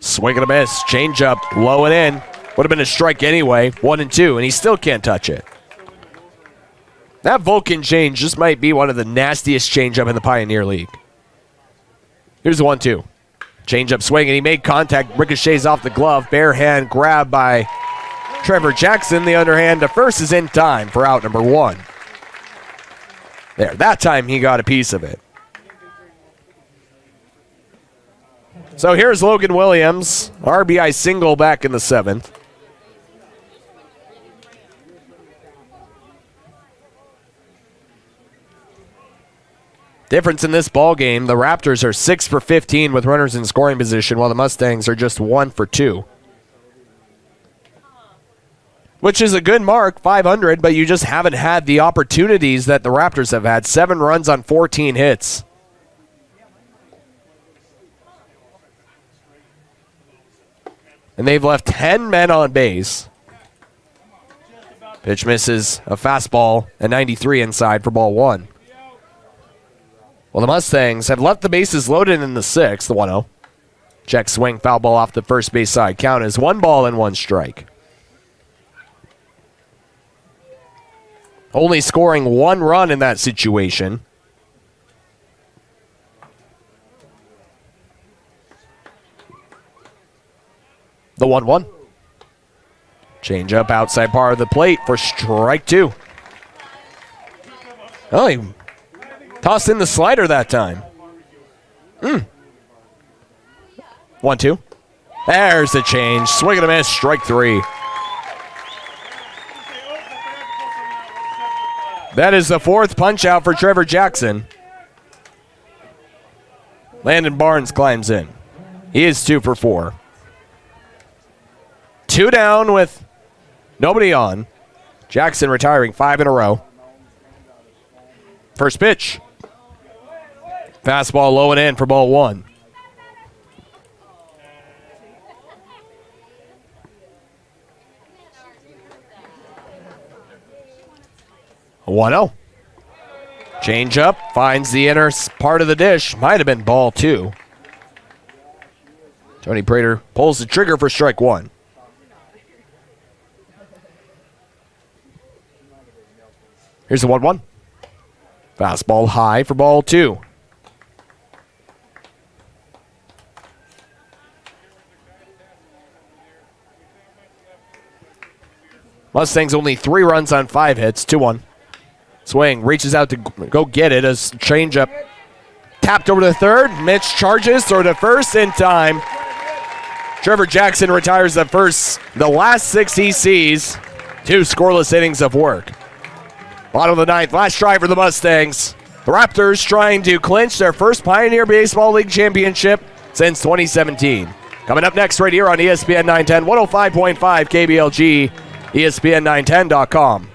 Swing and a miss, changeup, low and in. Would have been a strike anyway, 1-2, and he still can't touch it. That Vulcan change just might be one of the nastiest changeup in the Pioneer League. Here's the 1-2. Changeup swing, and he made contact. Ricochets off the glove. Bare hand grab by Trevor Jackson. The underhand to first is in time for out number 1. There, that time he got a piece of it. So here's Logan Williams. RBI single back in the 7th. Difference in this ball game, the Raptors are 6 for 15 with runners in scoring position, while the Mustangs are just 1 for 2. Which is a good mark, 500, but you just haven't had the opportunities that the Raptors have had. 7 runs on 14 hits. And they've left 10 men on base. Pitch misses, a fastball, a 93 inside for ball 1. Well, the Mustangs have left the bases loaded in the 6th, the 1-0. Check swing, foul ball off the first base side. Count is 1 ball and 1 strike. Only scoring 1 run in that situation. The 1-1. Change up outside part of the plate for strike 2. Oh, he tossed in the slider that time. 1-2. There's the change. Swing and a miss. Strike 3. That is the 4th punch out for Trevor Jackson. Landon Barnes climbs in. He is 2 for 4. 2 down with nobody on. Jackson retiring 5 in a row. First pitch. Fastball low and in for ball 1. A 1-0. Change up, finds the inner part of the dish. Might have been ball 2. Tony Prater pulls the trigger for strike 1. Here's the 1-1. Fastball high for ball 2. Mustangs only 3 runs on 5 hits, 2-1. Swing, reaches out to go get it as changeup tapped over to third. Mitch charges, throw to first in time. Trevor Jackson retires the last 6 he sees. 2 scoreless innings of work. Bottom of the 9th, last drive for the Mustangs. The Raptors trying to clinch their first Pioneer Baseball League championship since 2017. Coming up next right here on ESPN 910, 105.5 KBLG, ESPN910.com.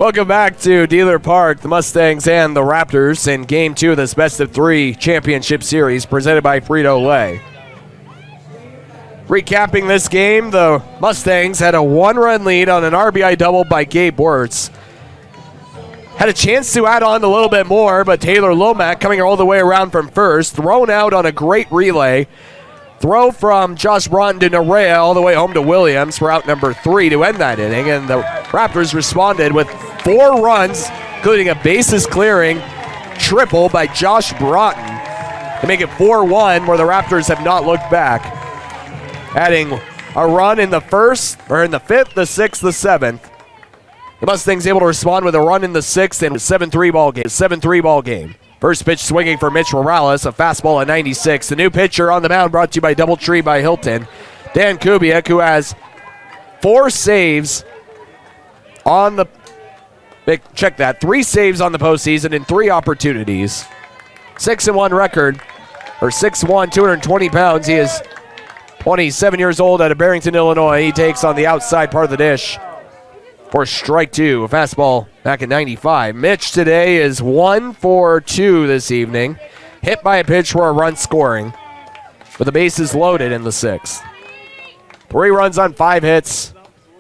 Welcome back to Dealer Park, the Mustangs and the Raptors in Game 2 of this best-of-3 championship series presented by Frito-Lay. Recapping this game, the Mustangs had a one-run lead on an RBI double by Gabe Wirtz. Had a chance to add on a little bit more, but Taylor Lomack coming all the way around from first, thrown out on a great relay. Throw from Josh Broughton to Nerea all the way home to Williams for out number 3 to end that inning, and the Raptors responded with 4 runs, including a bases clearing triple by Josh Broughton to make it 4-1, where the Raptors have not looked back. Adding a run in the first, or in the 5th, the 6th, the 7th. The Mustangs able to respond with a run in the 6th and a 7-3 ball game. First pitch swinging for Mitch Morales, a fastball at 96. The new pitcher on the mound brought to you by Doubletree by Hilton. Dan Kubiak, who has 4 saves on the, check that, 3 saves on the postseason in 3 opportunities. 6-1 record, or 6'1", 220 pounds. He is 27 years old out of Barrington, Illinois. He takes on the outside part of the dish for strike 2. A fastball back at 95. Mitch today is 1 for 2 this evening. Hit by a pitch for a run scoring, with the bases loaded in the 6th. 3 runs on 5 hits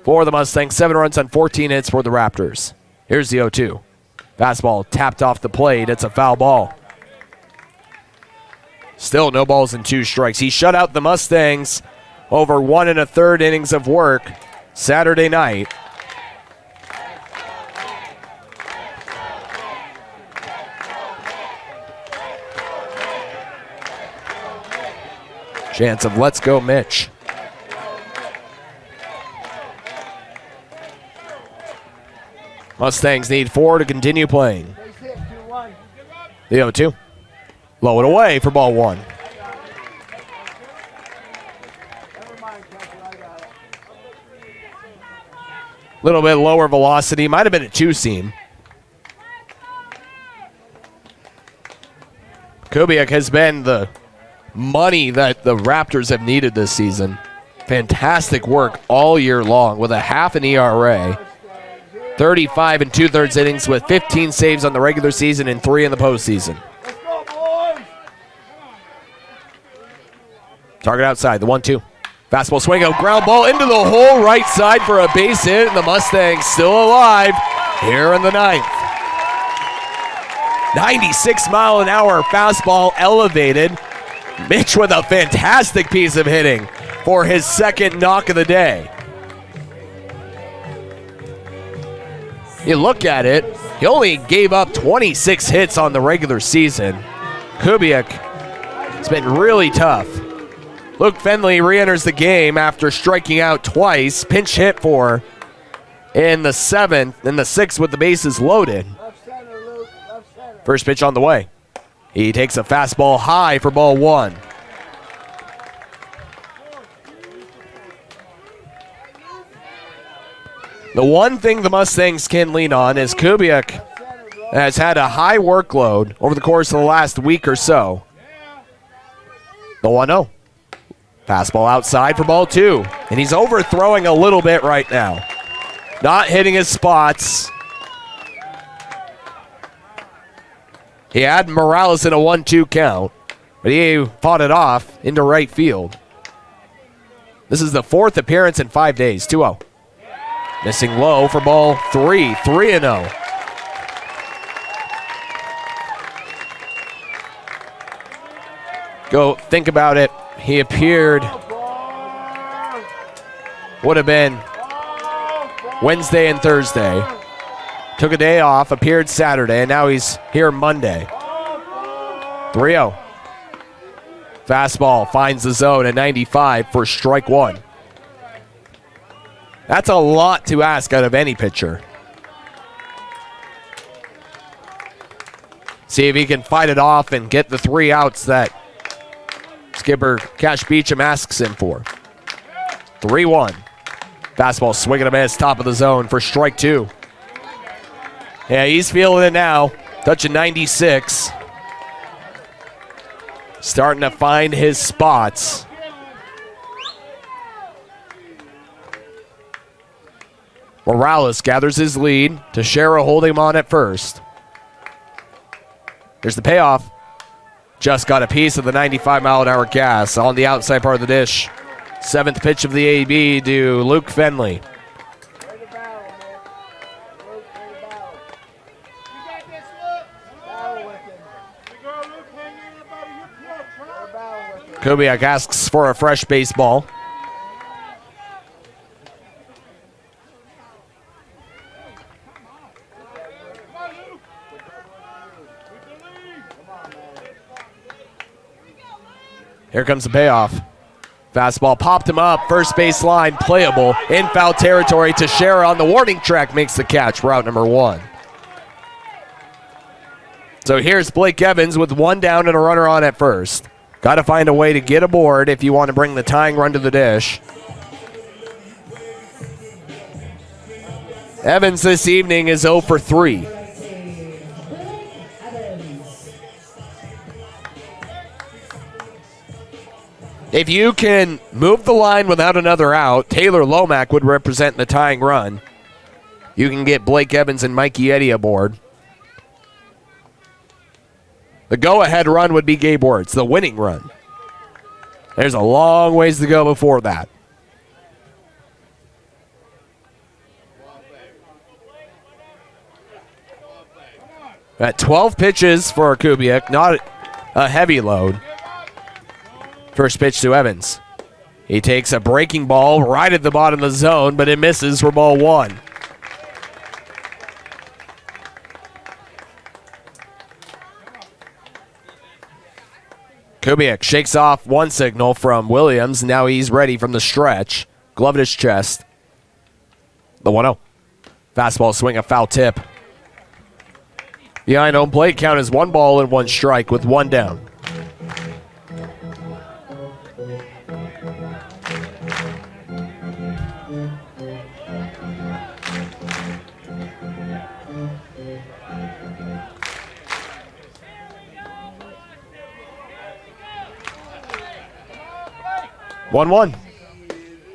for the Mustangs. 7 runs on 14 hits for the Raptors. Here's the 0-2. Fastball tapped off the plate. It's a foul ball. Still no balls and 2 strikes. He shut out the Mustangs over 1 1/3 innings of work Saturday night. Chance of let's go Mitch. Mustangs need 4 to continue playing. The 0-2. Low it away for ball 1. Little bit lower velocity. Might have been a 2-seam. Kubiak has been the money that the Raptors have needed this season. Fantastic work all year long with a half an ERA. 35 2/3 innings with 15 saves on the regular season and 3 in the postseason. Target outside, the 1-2. Fastball swing, a ground ball into the hole right side for a base hit, and the Mustangs still alive here in the 9th. 96-mile-an-hour fastball elevated. Mitch with a fantastic piece of hitting for his 2nd knock of the day. You look at it, he only gave up 26 hits on the regular season. Kubiak has been really tough. Luke Fenley re-enters the game after striking out twice. Pinch hit for in the 7th and the 6th with the bases loaded. First pitch on the way. He takes a fastball high for ball 1. The one thing the Mustangs can lean on is Kubiak has had a high workload over the course of the last week or so. The 1-0. Fastball outside for ball 2. And he's overthrowing a little bit right now. Not hitting his spots. He had Morales in a 1-2 count, but he fought it off into right field. This is the 4th appearance in 5 days. 2-0. Missing low for ball 3. 3-0. Go think about it. He appeared, would have been Wednesday and Thursday. Took a day off, appeared Saturday, and now he's here Monday. 3-0. Fastball finds the zone at 95 for strike 1. That's a lot to ask out of any pitcher. See if he can fight it off and get the 3 outs that skipper Cash Beecham asks him for. 3-1. Fastball swinging a miss, top of the zone for strike 2. Yeah, he's feeling it now. Touching 96. Starting to find his spots. Morales gathers his lead. Teixeira holding him on at first. Here's the payoff. Just got a piece of the 95-mile-an-hour gas on the outside part of the dish. 7th pitch of the AB to Luke Fenley. Kubiak asks for a fresh baseball. Here comes the payoff. Fastball popped him up. First base line playable. In foul territory. Teixeira on the warning track makes the catch. Route number 1. So here's Blake Evans with 1 down and a runner on at first. Got to find a way to get aboard if you want to bring the tying run to the dish. Evans this evening is 0 for 3. If you can move the line without another out, Taylor Lomack would represent the tying run. You can get Blake Evans and Mikey Eddy aboard. The go-ahead run would be Gabe Wertz, the winning run. There's a long ways to go before that. At 12 pitches for Kubiak, not a heavy load. First pitch to Evans. He takes a breaking ball right at the bottom of the zone, but it misses for ball 1. Kubiak shakes off one signal from Williams. Now he's ready from the stretch. Glove at his chest. The 1-0. Fastball swing, a foul tip. Behind home plate, count is 1 ball and 1 strike with 1 down. One.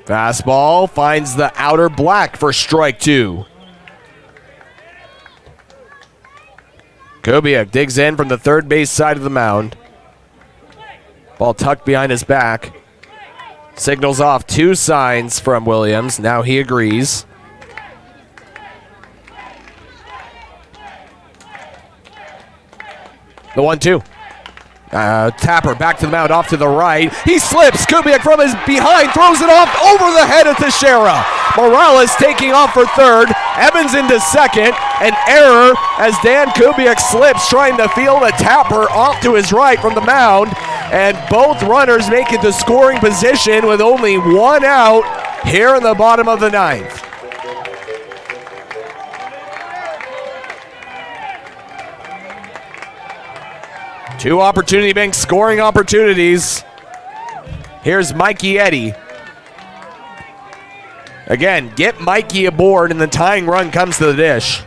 Fastball finds the outer black for strike 2. Kubiak digs in from the third base side of the mound. Ball tucked behind his back. Signals off 2 signs from Williams. Now he agrees. The 1-2. Tapper back to the mound, off to the right. He slips. Kubiak from his behind throws it off over the head of Teixeira. Morales taking off for third. Evans into second. An error as Dan Kubiak slips, trying to field a Tapper off to his right from the mound. And both runners make it to scoring position with only 1 out here in the bottom of the 9th. Two Opportunity Bank scoring opportunities. Here's Mikey Eddy. Again, get Mikey aboard and the tying run comes to the dish.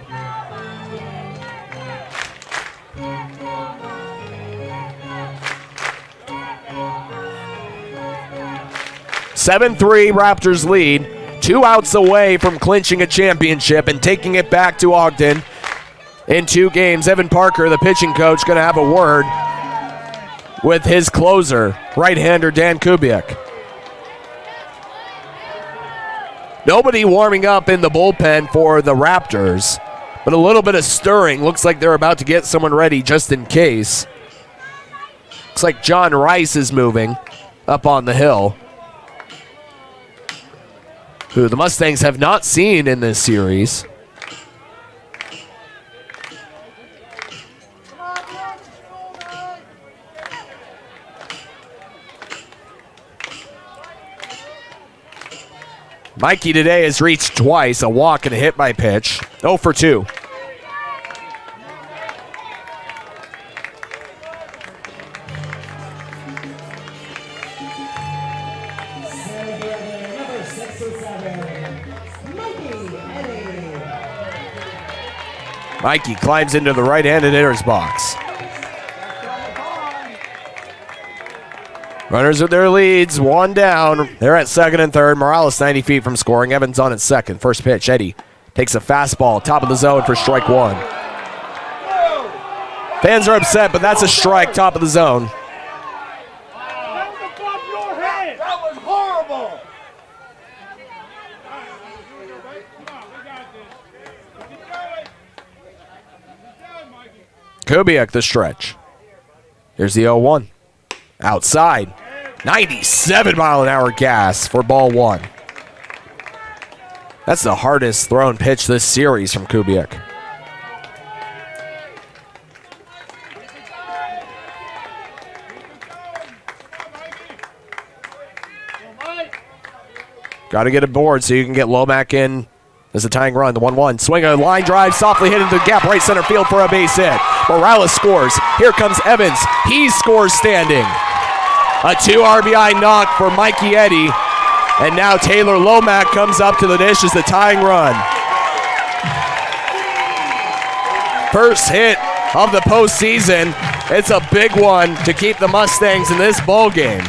(7-3) Raptors lead. 2 outs away from clinching a championship and taking it back to Ogden. In 2 games, Evan Parker, the pitching coach, going to have a word with his closer, right-hander Dan Kubiak. Nobody warming up in the bullpen for the Raptors, but a little bit of stirring. Looks like they're about to get someone ready just in case. Looks like John Rice is moving up on the hill, who the Mustangs have not seen in this series. Mikey today has reached twice, a walk and a hit by pitch. 0 for 2. Mikey climbs into the right-handed hitter's box. Runners with their leads, 1 down. They're at second and third. Morales 90 feet from scoring. Evans on at second. First pitch, Eddy Takes a fastball, top of the zone for strike one. Fans are upset, but that's a strike, top of the zone. That was above your head. That was horrible. Kubiak the stretch. Here's the 0-1. Outside. 97-mile-an-hour gas for ball one. That's the hardest thrown pitch this series from Kubiak. Got to get a board so you can get Lomack in as a tying run. The 1-1. Swing a line drive, softly hit into the gap, right center field for a base hit. Morales scores. Here comes Evans. He scores standing. A 2 RBI knock for Mikey Eddy. And now Taylor Lomack comes up to the dish as the tying run. First hit of the postseason. It's a big one to keep the Mustangs in this ball game.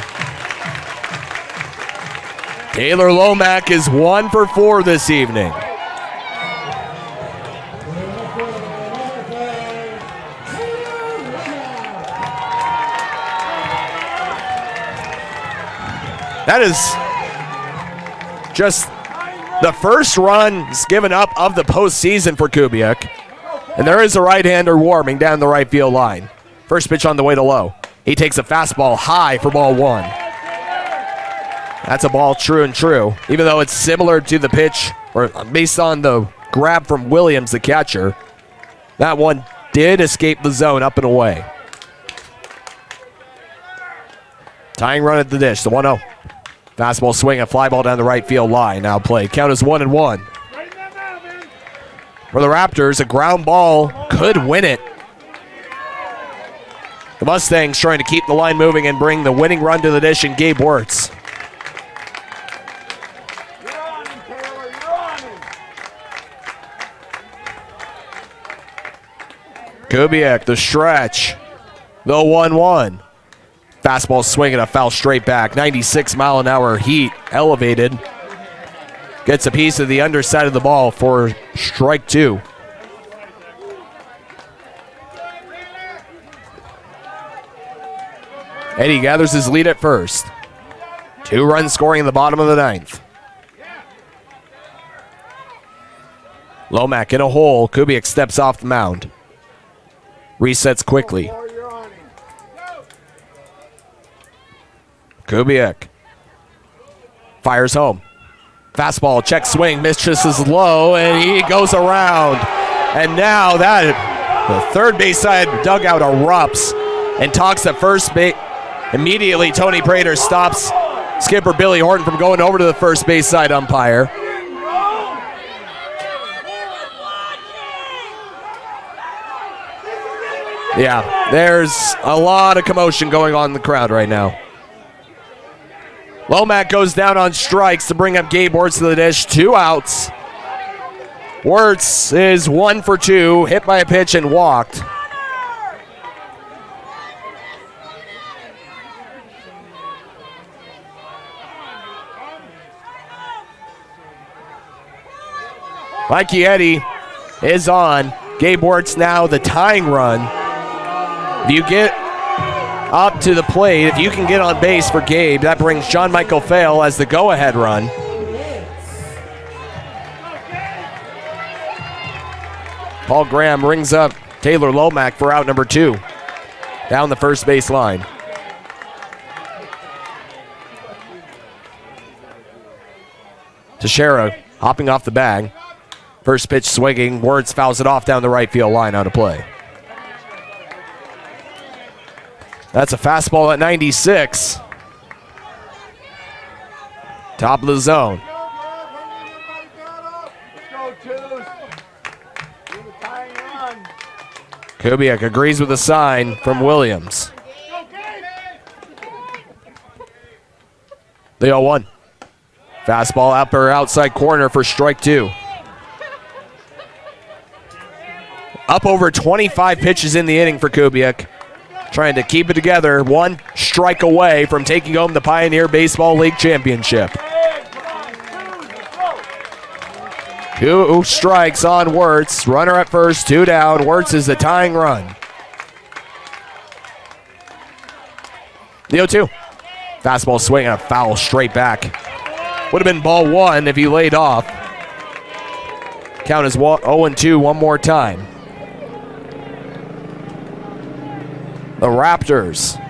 Taylor Lomack is 1 for 4 this evening. That is just the first runs given up of the postseason for Kubiak. And there is a right-hander warming down the right field line. First pitch on the way to low. He takes a fastball high for ball one. That's a ball true and true, even though it's similar to the pitch, or based on the grab from Williams, the catcher. That one did escape the zone up and away. Tying run at the dish, the 1-0. Fastball swing, a fly ball down the right field line. Now play. Count is 1-1. For the Raptors, a ground ball could win it. The Mustangs trying to keep the line moving and bring the winning run to the dish, and Gabe Wirtz. You're on him, Taylor. You're on him. Kubiak, the stretch. The 1-1. Fastball swinging a foul straight back. 96-mile-an-hour heat elevated. Gets a piece of the underside of the ball for strike two. Eddie gathers his lead at first. 2 runs scoring in the bottom of the 9th. Lomack in a hole. Kubiak steps off the mound. Resets quickly. Kubiak fires home. Fastball, check swing, misses low, and he goes around. And now the third base side dugout erupts and talks at first base. Immediately, Tony Prater stops skipper Billy Horton from going over to the first base side umpire. Yeah, there's a lot of commotion going on in the crowd right now. Lomack goes down on strikes to bring up Gabe Wirtz to the dish. 2 outs. Wirtz is 1 for 2, hit by a pitch and walked. Mikey Eddy is on. Gabe Wirtz now the tying run. If you get up to the plate, if you can get on base for Gabe, that brings John Michael Fail as the go-ahead run. Paul Graham rings up Taylor Lomack for out number 2 down the first base line. Teixeira hopping off the bag. First pitch swinging. Wirtz fouls it off down the right field line out of play. That's a fastball at 96. Top of the zone. Kubiak agrees with the sign from Williams. The 0-1. Fastball upper outside corner for strike 2. Up over 25 pitches in the inning for Kubiak. Trying to keep it together, 1 strike away from taking home the Pioneer Baseball League Championship. 2 strikes on Wirtz. Runner at first, 2 down. Wirtz is the tying run. The 0-2. Fastball swing and a foul straight back. Would have been ball 1 if he laid off. Count is 0-2 one more time. The Raptors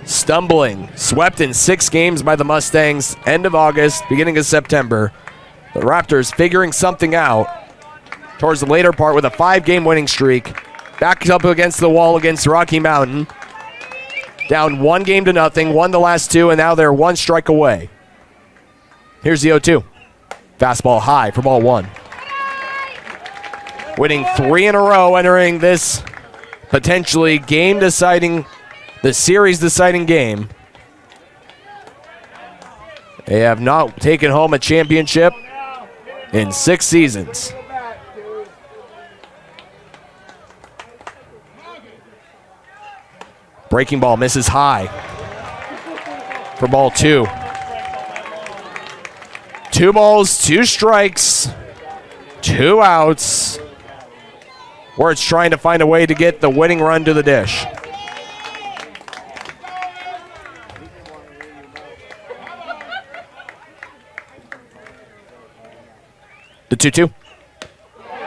stumbling, swept in 6 games by the Mustangs, end of August, beginning of September. The Raptors figuring something out towards the later part with a 5-game winning streak. Backed up against the wall against Rocky Mountain. Down 1-0, won the last 2, and now they're 1 strike away. Here's the 0-2. Fastball high for ball 1. Winning 3 in a row, entering this potentially the series-deciding game. They have not taken home a championship in 6 seasons. Breaking ball misses high for ball 2. 2 balls, 2 strikes, 2 outs. Wirtz trying to find a way to get the winning run to the dish. The 2-2.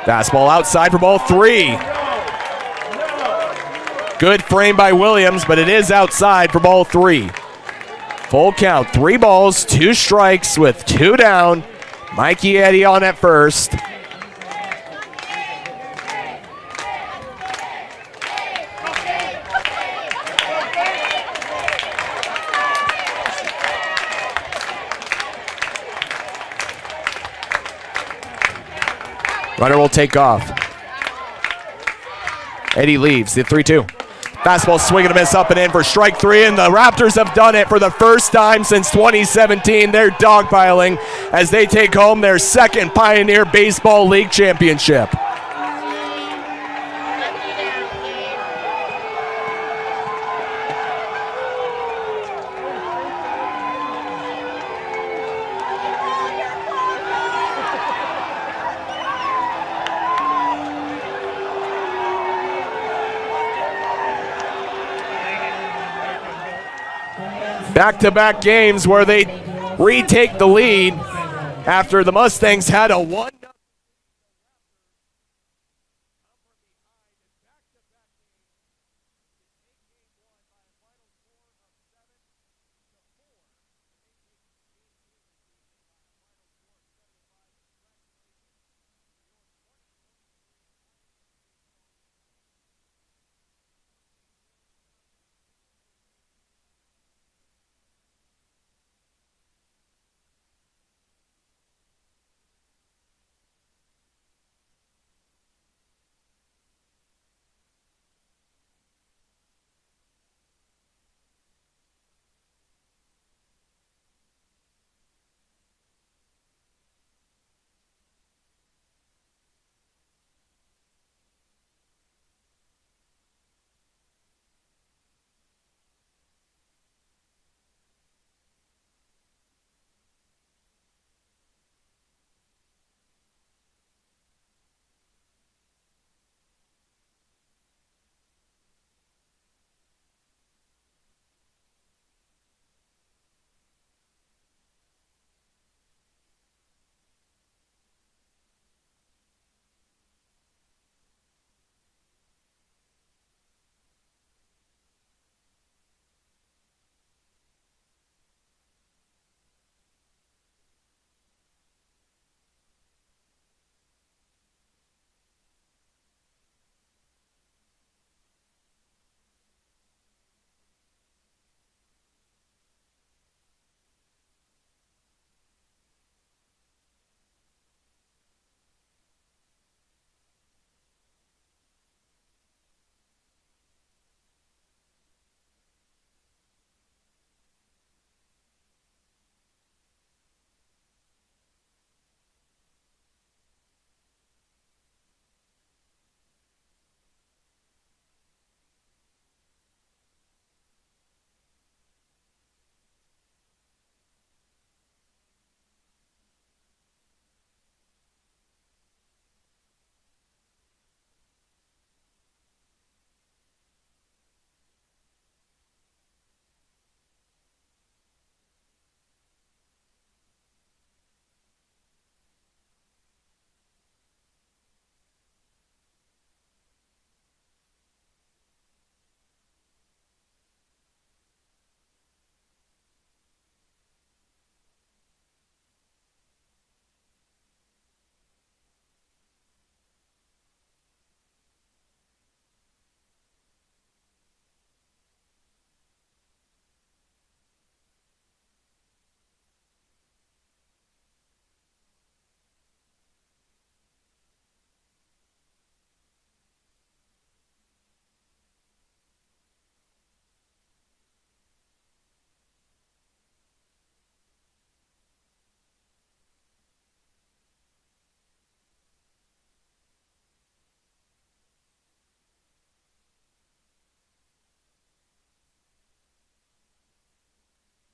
Fastball outside for ball 3. Good frame by Williams, but it is outside for ball 3. Full count, 3 balls, 2 strikes with 2 down. Mikey Eddy on at first. Runner will take off. Eddy leaves, the 3-2. Fastball swing and a miss up and in for strike 3, and the Raptors have done it for the first time since 2017. They're dogpiling as they take home their 2nd Pioneer Baseball League championship. Back-to-back games where they retake the lead after the Mustangs had a 1-0